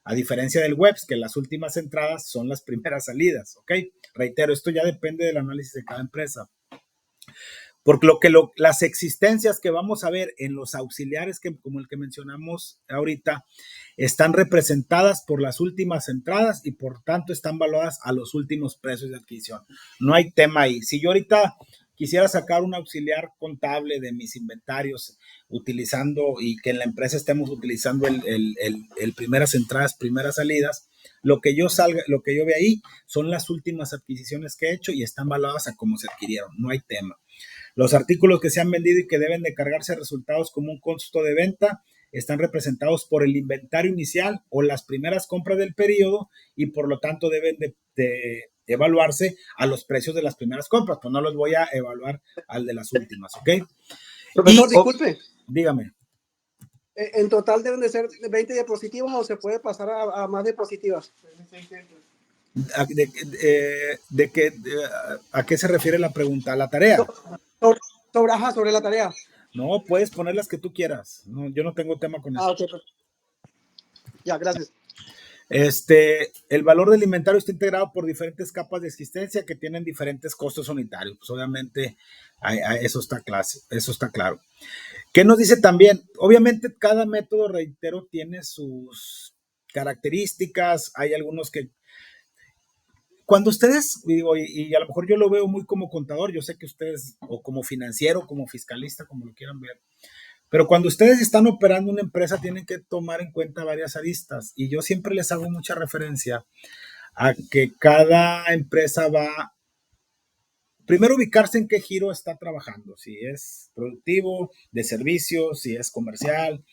A diferencia del WEBS, que las últimas entradas son las primeras salidas, ¿ok? Reitero, esto ya depende del análisis de cada empresa. Porque las existencias que vamos a ver en los auxiliares, como el que mencionamos ahorita, están representadas por las últimas entradas y por tanto están valuadas a los últimos precios de adquisición. No hay tema ahí. Si yo ahorita quisiera sacar un auxiliar contable de mis inventarios utilizando y que en la empresa estemos utilizando el primeras entradas, primeras salidas, lo que yo ve ahí son las últimas adquisiciones que he hecho y están valuadas a cómo se adquirieron. No hay tema. Los artículos que se han vendido y que deben de cargarse resultados como un costo de venta están representados por el inventario inicial o las primeras compras del periodo y por lo tanto deben de evaluarse a los precios de las primeras compras, pues no los voy a evaluar al de las últimas, ¿ok? Profesor, disculpe. Dígame. ¿En total deben de ser 20 diapositivas o se puede pasar a más diapositivas? ¿A qué se refiere la pregunta? ¿A la tarea? Sobre la tarea. No, puedes poner las que tú quieras. No, yo no tengo tema con eso. Ok. Ya, gracias. El valor del inventario está integrado por diferentes capas de existencia que tienen diferentes costos unitarios. Pues obviamente eso está claro. ¿Qué nos dice también? Obviamente cada método, reitero, tiene sus características. Hay algunos que cuando ustedes, digo, y a lo mejor yo lo veo muy como contador, yo sé que ustedes, o como financiero, como fiscalista, como lo quieran ver, pero cuando ustedes están operando una empresa tienen que tomar en cuenta varias aristas y yo siempre les hago mucha referencia a que cada empresa va primero ubicarse en qué giro está trabajando, si es productivo, de servicios, si es comercial,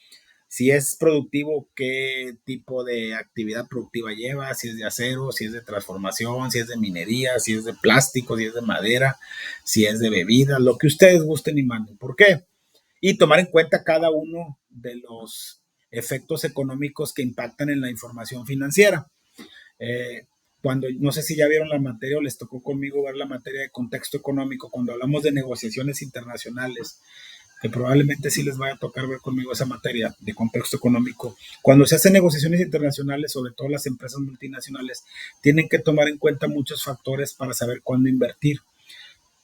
si es productivo, qué tipo de actividad productiva lleva, si es de acero, si es de transformación, si es de minería, si es de plástico, si es de madera, si es de bebida, lo que ustedes gusten y manden. ¿Por qué? Y tomar en cuenta cada uno de los efectos económicos que impactan en la información financiera. Cuando, no sé si ya vieron la materia o les tocó conmigo ver la materia de contexto económico, cuando hablamos de negociaciones internacionales, que probablemente sí les vaya a tocar ver conmigo esa materia de contexto económico. Cuando se hacen negociaciones internacionales, sobre todo las empresas multinacionales, tienen que tomar en cuenta muchos factores para saber cuándo invertir.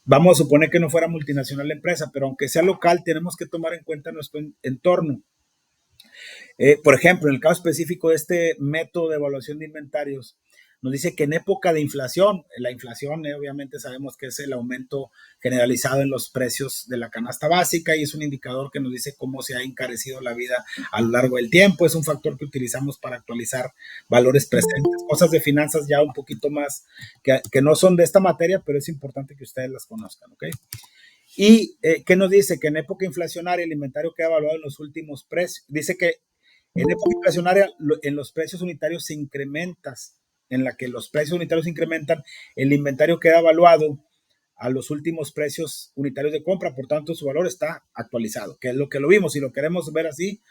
Vamos a suponer que no fuera multinacional la empresa, pero aunque sea local, tenemos que tomar en cuenta nuestro entorno. Por ejemplo, en el caso específico de este método de evaluación de inventarios, nos dice que en época de inflación, la inflación obviamente sabemos que es el aumento generalizado en los precios de la canasta básica y es un indicador que nos dice cómo se ha encarecido la vida a lo largo del tiempo. Es un factor que utilizamos para actualizar valores presentes. Cosas de finanzas ya un poquito más que no son de esta materia, pero es importante que ustedes las conozcan, ¿ok? ¿Y qué nos dice? Que en época inflacionaria el inventario queda evaluado en los últimos precios. Dice que en época inflacionaria en los precios unitarios se incrementan, en la que los precios unitarios se incrementan, el inventario queda evaluado a los últimos precios unitarios de compra, por tanto su valor está actualizado, que es lo que lo vimos. Si lo queremos ver así,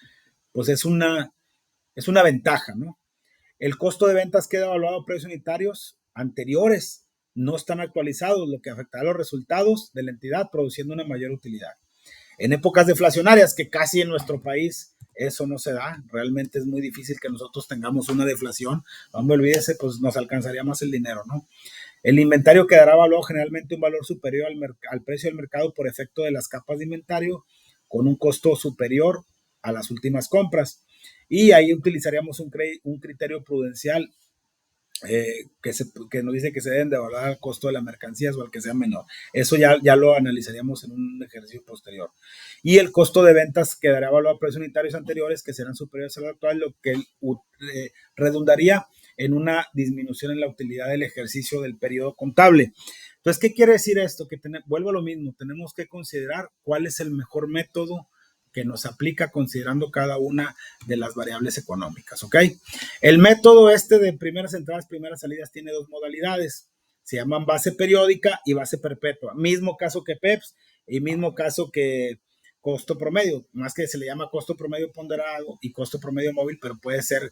pues es una ventaja, ¿no? El costo de ventas queda evaluado a precios unitarios anteriores, no están actualizados, lo que afectará a los resultados de la entidad, produciendo una mayor utilidad. En épocas deflacionarias, que casi en nuestro país eso no se da, realmente es muy difícil que nosotros tengamos una deflación, no me olvídese, pues nos alcanzaría más el dinero, ¿no? El inventario quedará evaluado generalmente un valor superior al precio del mercado por efecto de las capas de inventario, con un costo superior a las últimas compras. Y ahí utilizaríamos un criterio prudencial que nos dice que se deben de evaluar al costo de las mercancías o al que sea menor. Eso ya lo analizaríamos en un ejercicio posterior. Y el costo de ventas quedará evaluado a precios unitarios anteriores que serán superiores al actual, lo que redundaría en una disminución en la utilidad del ejercicio del periodo contable. Entonces, ¿qué quiere decir esto? Que vuelvo a lo mismo, tenemos que considerar cuál es el mejor método que nos aplica considerando cada una de las variables económicas, ¿ok? El método de primeras entradas, primeras salidas tiene dos modalidades. Se llaman base periódica y base perpetua. Mismo caso que PEPS y mismo caso que costo promedio, más que se le llama costo promedio ponderado y costo promedio móvil, pero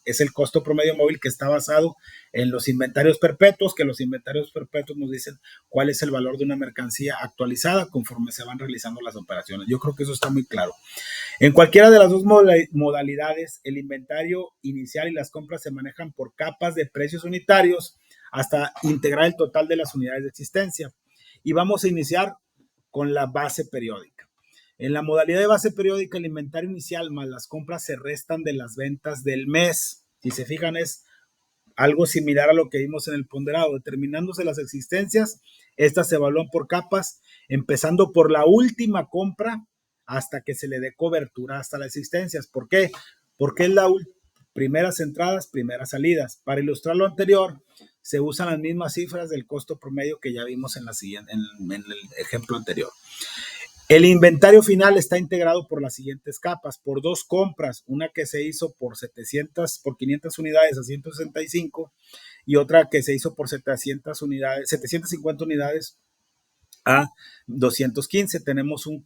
es el costo promedio móvil que está basado en los inventarios perpetuos, que los inventarios perpetuos nos dicen cuál es el valor de una mercancía actualizada conforme se van realizando las operaciones. Yo creo que eso está muy claro. En cualquiera de las dos modalidades, el inventario inicial y las compras se manejan por capas de precios unitarios hasta integrar el total de las unidades de existencia. Y vamos a iniciar con la base periódica. En la modalidad de base periódica, el inventario inicial más las compras se restan de las ventas del mes. Si se fijan, es algo similar a lo que vimos en el ponderado. Determinándose las existencias, estas se evalúan por capas, empezando por la última compra hasta que se le dé cobertura hasta las existencias. ¿Por qué? Porque es primeras entradas, primeras salidas. Para ilustrar lo anterior, se usan las mismas cifras del costo promedio que ya vimos en el ejemplo anterior. El inventario final está integrado por las siguientes capas, por dos compras, una que se hizo por 500 unidades a 165 y otra que se hizo por 750 unidades a 215. Tenemos un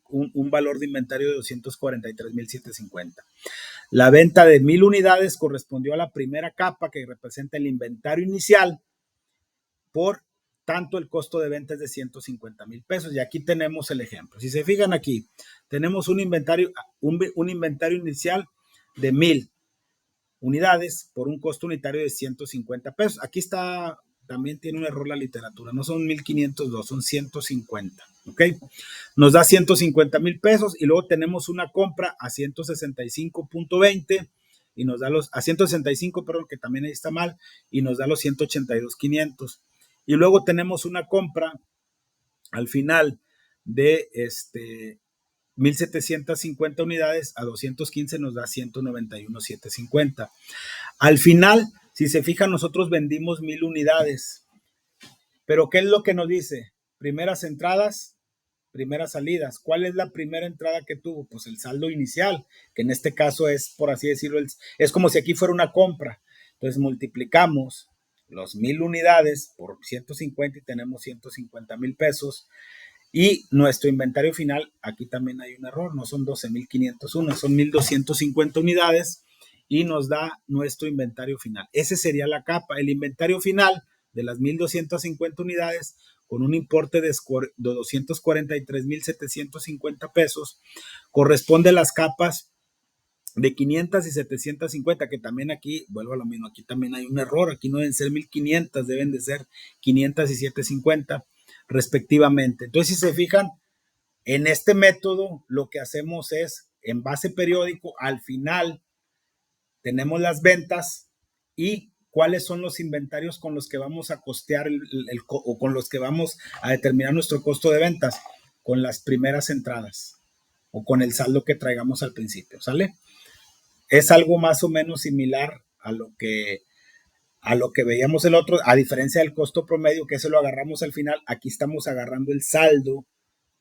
valor de inventario de 243,750. La venta de 1,000 unidades correspondió a la primera capa que representa el inventario inicial por tanto el costo de venta es de 150,000 pesos. Y aquí tenemos el ejemplo. Si se fijan aquí, tenemos un inventario inicial de 1,000 unidades por un costo unitario de 150 pesos. Aquí está, también tiene un error la literatura. No son 1,502, son 150. ¿Ok? Nos da 150,000 pesos y luego tenemos una compra a 165.20 y nos da a 165, perdón, que también ahí está mal, y nos da los 182,500. Y luego tenemos una compra al final de 1,750 unidades a 215 nos da 191,750. Al final, si se fijan, nosotros vendimos 1,000 unidades. Pero ¿qué es lo que nos dice? Primeras entradas, primeras salidas. ¿Cuál es la primera entrada que tuvo? Pues el saldo inicial, que en este caso es, por así decirlo, es como si aquí fuera una compra. Entonces multiplicamos los 1,000 unidades por 150 y tenemos 150,000 pesos. Y nuestro inventario final, aquí también hay un error, no son 12,501, son 1,250 unidades y nos da nuestro inventario final. Ese sería la capa. El inventario final de las 1,250 unidades con un importe de 243,750 pesos corresponde a las capas de 500 y 750, que también aquí, vuelvo a lo mismo, aquí también hay un error, aquí no deben ser 1,500, deben de ser 500 y 750 respectivamente. Entonces, si se fijan, en este método lo que hacemos es, en base periódico, al final tenemos las ventas y cuáles son los inventarios con los que vamos a costear o con los que vamos a determinar nuestro costo de ventas, con las primeras entradas o con el saldo que traigamos al principio, ¿sale? Es algo más o menos similar a lo que veíamos el otro, a diferencia del costo promedio, que eso lo agarramos al final. Aquí estamos agarrando el saldo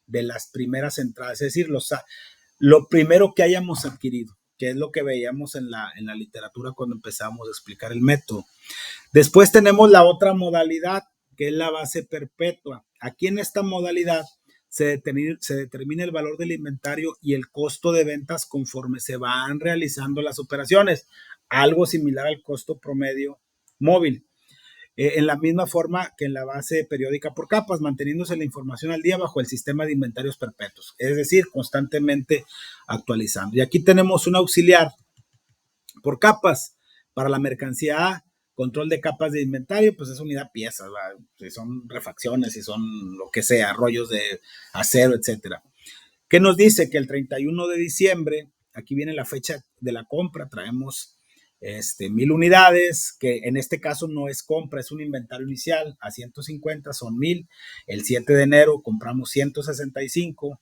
de las primeras entradas, es decir, lo primero que hayamos adquirido, que es lo que veíamos en la literatura cuando empezamos a explicar el método. Después tenemos la otra modalidad, que es la base perpetua. Aquí en esta modalidad se determina el valor del inventario y el costo de ventas conforme se van realizando las operaciones, algo similar al costo promedio móvil, en la misma forma que en la base periódica por capas, manteniéndose la información al día bajo el sistema de inventarios perpetuos, es decir, constantemente actualizando. Y aquí tenemos un auxiliar por capas para la mercancía A, control de capas de inventario, pues es unidad piezas, ¿verdad? Si son refacciones, si son lo que sea, rollos de acero, etcétera. ¿Qué nos dice? Que el 31 de diciembre, aquí viene la fecha de la compra, traemos 1,000 unidades, que en este caso no es compra, es un inventario inicial, a 150 son 1,000. El 7 de enero compramos 165,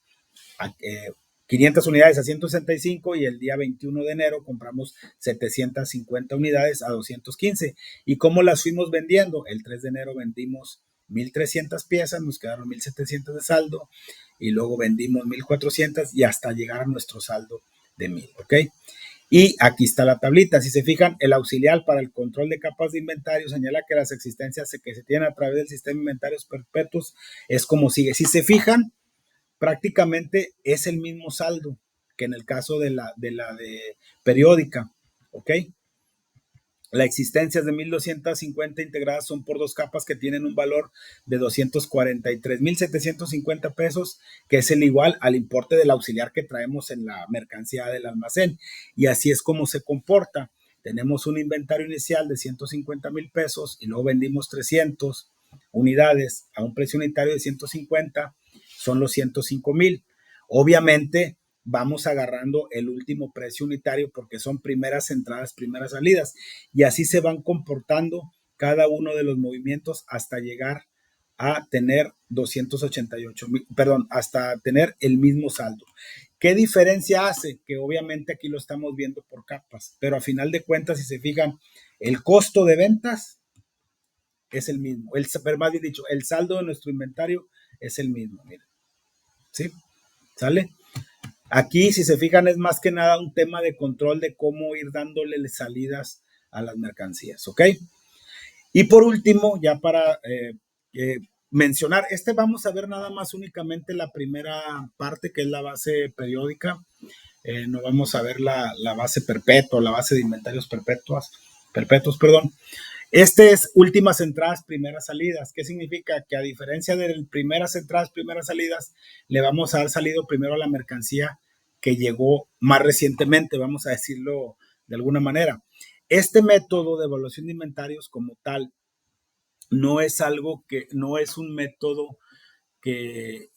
500 unidades a 165 y el día 21 de enero compramos 750 unidades a 215. ¿Y cómo las fuimos vendiendo? El 3 de enero vendimos 1,300 piezas, nos quedaron 1,700 de saldo y luego vendimos 1,400 y hasta llegar a nuestro saldo de 1,000, ¿ok? Y aquí está la tablita. Si se fijan, el auxiliar para el control de capas de inventario señala que las existencias que se tienen a través del sistema de inventarios perpetuos es como sigue. Si se fijan, prácticamente es el mismo saldo que en el caso de la de periódica, ¿ok? Las existencias de 1,250 integradas son por dos capas que tienen un valor de 243,750 pesos, que es el igual al importe del auxiliar que traemos en la mercancía del almacén. Y así es como se comporta. Tenemos un inventario inicial de 150,000 pesos y luego vendimos 300 unidades a un precio unitario de 150, son los 105,000. Obviamente vamos agarrando el último precio unitario porque son primeras entradas, primeras salidas, y así se van comportando cada uno de los movimientos hasta llegar a tener 288,000, perdón, hasta tener el mismo saldo. ¿Qué diferencia hace? Que obviamente aquí lo estamos viendo por capas, pero a final de cuentas, si se fijan, el costo de ventas es el mismo, más bien dicho, el saldo de nuestro inventario es el mismo, miren, ¿sí? ¿Sale? Aquí, si se fijan, es más que nada un tema de control de cómo ir dándole salidas a las mercancías, ¿ok? Y por último, ya para mencionar, vamos a ver nada más únicamente la primera parte, que es la base periódica. No vamos a ver la base perpetua, la base de inventarios perpetuos, perdón. Es últimas entradas, primeras salidas. ¿Qué significa? Que a diferencia de primeras entradas, primeras salidas, le vamos a dar salido primero a la mercancía que llegó más recientemente, vamos a decirlo de alguna manera. Este método de evaluación de inventarios como tal no es un método que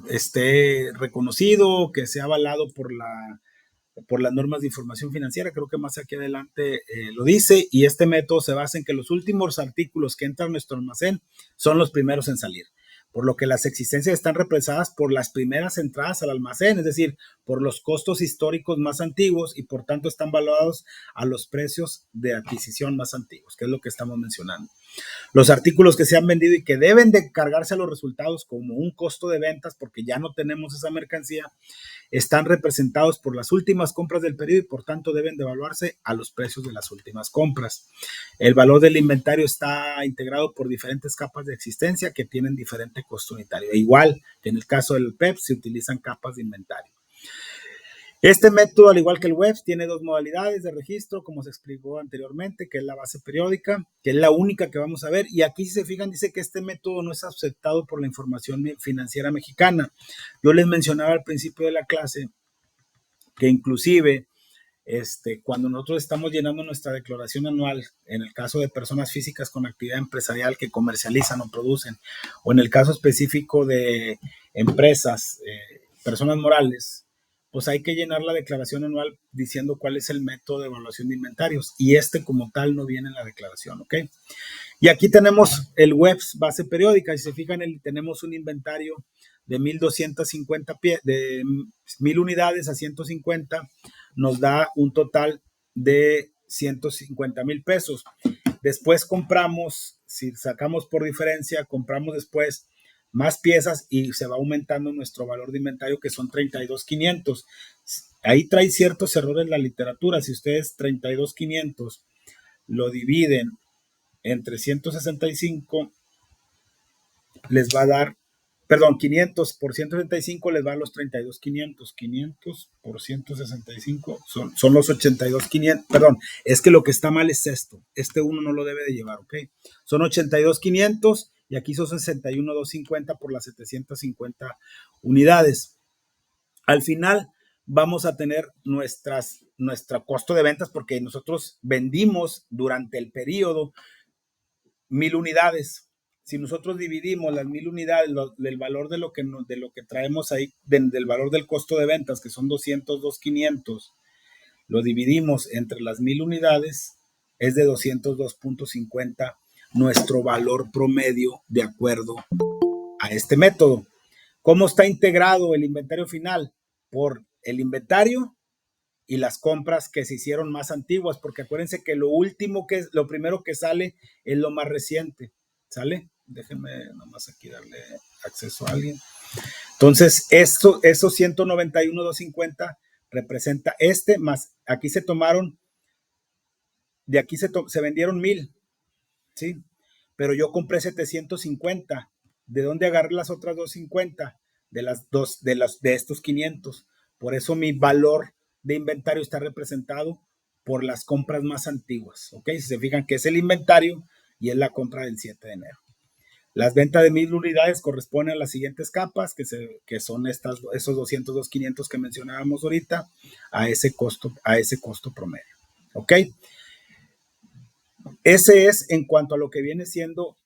esté reconocido, que sea avalado por las normas de información financiera. Creo que más aquí adelante lo dice, y este método se basa en que los últimos artículos que entran a nuestro almacén son los primeros en salir, por lo que las existencias están represadas por las primeras entradas al almacén, es decir, por los costos históricos más antiguos, y por tanto están valorados a los precios de adquisición más antiguos, que es lo que estamos mencionando. Los artículos que se han vendido y que deben de cargarse a los resultados como un costo de ventas porque ya no tenemos esa mercancía, están representados por las últimas compras del periodo y por tanto deben de evaluarse a los precios de las últimas compras. El valor del inventario está integrado por diferentes capas de existencia que tienen diferente costo unitario. E igual, en el caso del PEP se utilizan capas de inventario. Este método, al igual que el WEBS, tiene dos modalidades de registro, como se explicó anteriormente, que es la base periódica, que es la única que vamos a ver. Y aquí, si se fijan, dice que este método no es aceptado por la información financiera mexicana. Yo les mencionaba al principio de la clase que inclusive cuando nosotros estamos llenando nuestra declaración anual, en el caso de personas físicas con actividad empresarial que comercializan o producen, o en el caso específico de empresas, personas morales, pues hay que llenar la declaración anual diciendo cuál es el método de evaluación de inventarios y como tal no viene en la declaración, ¿ok? Y aquí tenemos el WEBS base periódica, si se fijan, tenemos un inventario de 1,250 de 1,000 unidades a 150, nos da un total de 150,000 pesos. Después compramos, si sacamos por diferencia, compramos después más piezas y se va aumentando nuestro valor de inventario, que son 32,500. Ahí trae ciertos errores en la literatura. Si ustedes 32,500 lo dividen entre 165, les va a dar, perdón, 500 por 165 les va a los 32,500. 500 por 165 son los 82,500. Perdón, es que lo que está mal es esto. Uno no lo debe de llevar, ¿ok? Son 82,500 y aquí son 61,250 por las 750 unidades. Al final vamos a tener nuestro costo de ventas porque nosotros vendimos durante el periodo 1,000 unidades. Si nosotros dividimos las 1,000 unidades del valor de lo que traemos ahí, del valor del costo de ventas, que son 202,500, lo dividimos entre las 1,000 unidades, es de 202.50 nuestro valor promedio de acuerdo a este método. ¿Cómo está integrado el inventario final? Por el inventario y las compras que se hicieron más antiguas, porque acuérdense que lo primero que sale es lo más reciente, ¿sale? Déjenme nomás aquí darle acceso a alguien. Entonces, esos 191,250 representa más aquí se tomaron, de aquí se vendieron 1,000, ¿sí? Pero yo compré 750. ¿De dónde agarré las otras 250? De estos 500. Por eso mi valor de inventario está representado por las compras más antiguas, ¿ok? Si se fijan que es el inventario y es la compra del 7 de enero. Las ventas de 1,000 unidades corresponden a las siguientes capas, que son esos 202,500 que mencionábamos ahorita, a ese costo promedio, ¿ok? Ese es en cuanto a lo que viene siendo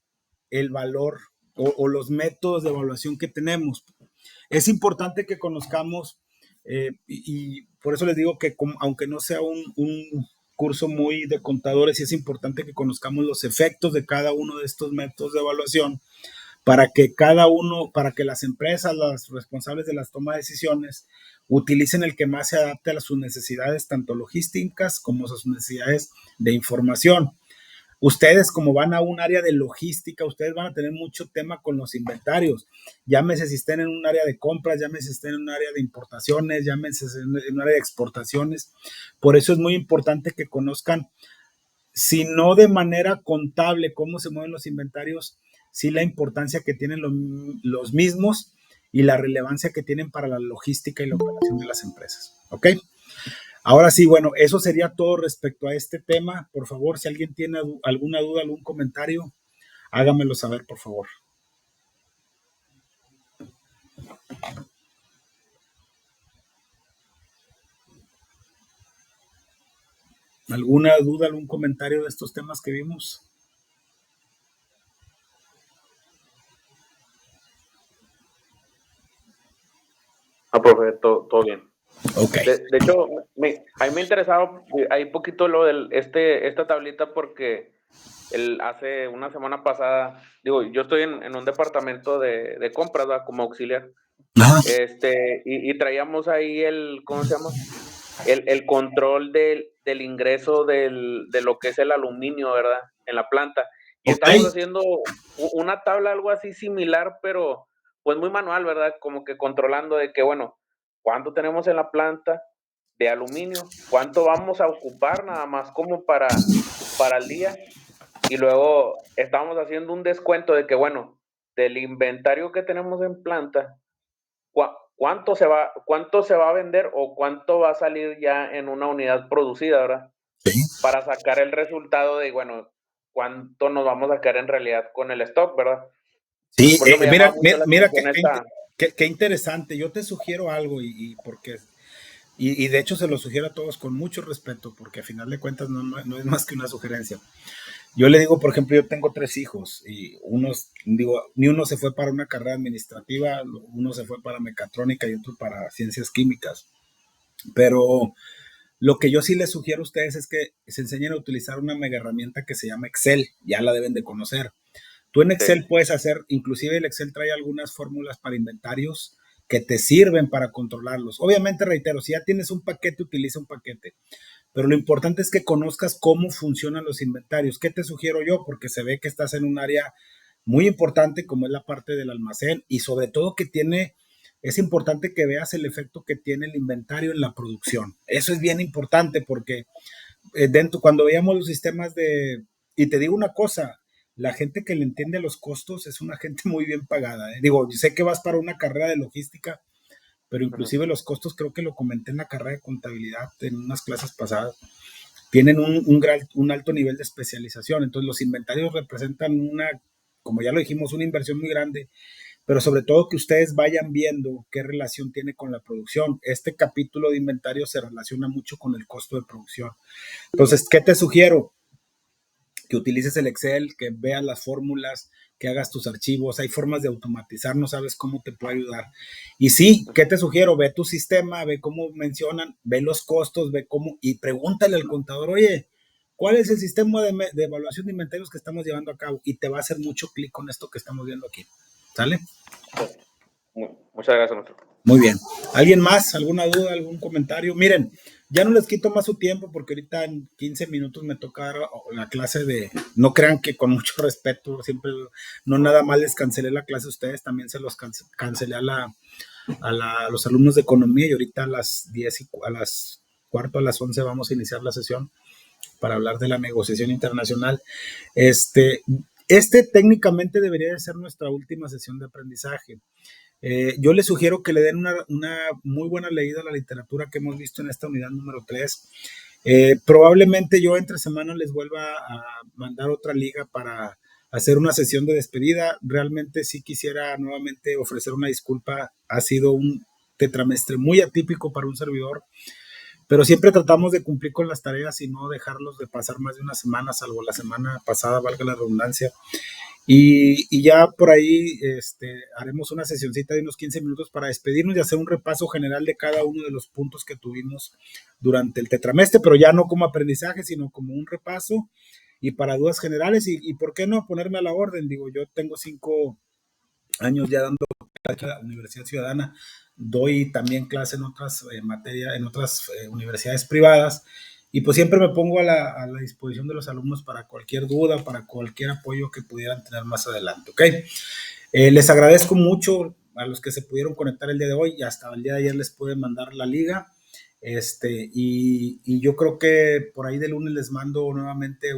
el valor o los métodos de evaluación que tenemos. Es importante que conozcamos, y por eso les digo que aunque no sea un curso muy de contadores, sí es importante que conozcamos los efectos de cada uno de estos métodos de evaluación para que las empresas, los responsables de las tomas de decisiones, utilicen el que más se adapte a sus necesidades, tanto logísticas como a sus necesidades de información. Ustedes, como van a un área de logística, ustedes van a tener mucho tema con los inventarios. Llámese si estén en un área de compras, llámese si estén en un área de importaciones, llámese en un área de exportaciones. Por eso es muy importante que conozcan, si no de manera contable, cómo se mueven los inventarios, sí la importancia que tienen los mismos y la relevancia que tienen para la logística y la operación de las empresas. ¿Ok? Ahora sí, bueno, eso sería todo respecto a este tema. Por favor, si alguien tiene alguna duda, algún comentario, hágamelo saber, por favor. ¿Alguna duda, algún comentario de estos temas que vimos? Profe, todo bien. Ok. De hecho, a mí me interesaba ahí poquito lo de esta tablita porque hace una semana pasada, digo, yo estoy en un departamento de compras, ¿verdad? Como auxiliar. Ajá. Y traíamos ahí ¿cómo se llama? El control del ingreso de lo que es el aluminio, ¿verdad? En la planta. Y Ok. estamos haciendo una tabla algo así similar, pero pues muy manual, ¿verdad? Como que controlando de que, bueno, ¿cuánto tenemos en la planta de aluminio? ¿Cuánto vamos a ocupar nada más como para el día? Y luego estamos haciendo un descuento de que, bueno, del inventario que tenemos en planta, ¿cuánto se va a vender o cuánto va a salir ya en una unidad producida, ¿verdad? Sí. Para sacar el resultado de, bueno, cuánto nos vamos a quedar en realidad con el stock, ¿verdad? Sí, Por eso me llamaba mira, mucho mira, la mira atención esta. qué interesante. Yo te sugiero algo y de hecho se lo sugiero a todos con mucho respeto, porque a final de cuentas no es más que una sugerencia. Yo le digo, por ejemplo, yo tengo 3 hijos y ni uno se fue para una carrera administrativa, uno se fue para mecatrónica y otro para ciencias químicas. Pero lo que yo sí les sugiero a ustedes es que se enseñen a utilizar una mega herramienta que se llama Excel, ya la deben de conocer. Tú en Excel puedes hacer, inclusive el Excel trae algunas fórmulas para inventarios que te sirven para controlarlos. Obviamente, reitero, si ya tienes un paquete, utiliza un paquete. Pero lo importante es que conozcas cómo funcionan los inventarios. ¿Qué te sugiero yo? Porque se ve que estás en un área muy importante como es la parte del almacén y sobre todo es importante que veas el efecto que tiene el inventario en la producción. Eso es bien importante porque cuando veíamos los sistemas y te digo una cosa, la gente que le entiende a los costos es una gente muy bien pagada. Digo, sé que vas para una carrera de logística, pero inclusive los costos, creo que lo comenté en la carrera de contabilidad en unas clases pasadas, tienen un alto nivel de especialización. Entonces los inventarios representan como ya lo dijimos, una inversión muy grande, pero sobre todo que ustedes vayan viendo qué relación tiene con la producción. Este capítulo de inventario se relaciona mucho con el costo de producción. Entonces, ¿qué te sugiero? Que utilices el Excel, que veas las fórmulas, que hagas tus archivos. Hay formas de automatizar, no sabes cómo te puede ayudar. Y sí, ¿qué te sugiero? Ve tu sistema, ve cómo mencionan, ve los costos, ve cómo, y pregúntale al contador, oye, ¿cuál es el sistema de evaluación de inventarios que estamos llevando a cabo? Y te va a hacer mucho clic con esto que estamos viendo aquí. ¿Sale? Muchas gracias, maestro. Muy bien. ¿Alguien más? ¿Alguna duda? ¿Algún comentario? Miren, ya no les quito más su tiempo porque ahorita en 15 minutos me toca dar la clase no crean que con mucho respeto, siempre, no nada más les cancelé la clase a ustedes, también se los cancelé a los alumnos de economía y ahorita a las 10 a las cuarto, a las 11 vamos a iniciar la sesión para hablar de la negociación internacional. Este técnicamente debería de ser nuestra última sesión de aprendizaje. Yo les sugiero que le den una muy buena leída a la literatura que hemos visto en esta unidad número 3. Probablemente yo entre semana les vuelva a mandar otra liga para hacer una sesión de despedida. Realmente sí quisiera nuevamente ofrecer una disculpa. Ha sido un tetramestre muy atípico para un servidor, pero siempre tratamos de cumplir con las tareas y no dejarlos de pasar más de una semana, salvo la semana pasada, valga la redundancia. Y ya por ahí haremos una sesioncita de unos 15 minutos para despedirnos y hacer un repaso general de cada uno de los puntos que tuvimos durante el tetramestre, pero ya no como aprendizaje, sino como un repaso y para dudas generales. Y ¿por qué no ponerme a la orden? Digo, yo tengo 5 años ya dando clase a la Universidad Ciudadana, doy también clase en otras materias, en otras universidades privadas. Y pues siempre me pongo a la disposición de los alumnos para cualquier duda, para cualquier apoyo que pudieran tener más adelante, ¿ok? Les agradezco mucho a los que se pudieron conectar el día de hoy y hasta el día de ayer les pude mandar la liga. Y yo creo que por ahí de lunes les mando nuevamente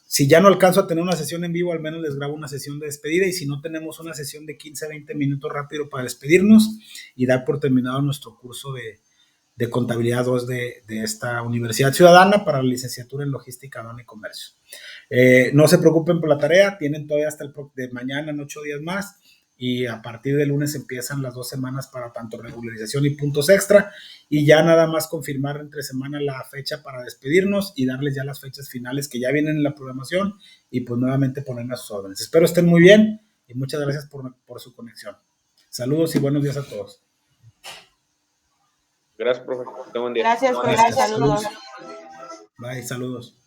si ya no alcanzo a tener una sesión en vivo, al menos les grabo una sesión de despedida y si no tenemos una sesión de 15 a 20 minutos rápido para despedirnos y dar por terminado nuestro curso de contabilidad 2 de esta Universidad Ciudadana para la licenciatura en logística, aduana y comercio. No se preocupen por la tarea, tienen todavía hasta de mañana en 8 días más y a partir del lunes empiezan las 2 semanas para tanto regularización y puntos extra y ya nada más confirmar entre semana la fecha para despedirnos y darles ya las fechas finales que ya vienen en la programación y pues nuevamente ponerme a sus órdenes. Espero estén muy bien y muchas gracias por su conexión. Saludos y buenos días a todos. Gracias, profe. Tengo un día. Gracias, profe. Gracias. Saludos. Bye, saludos.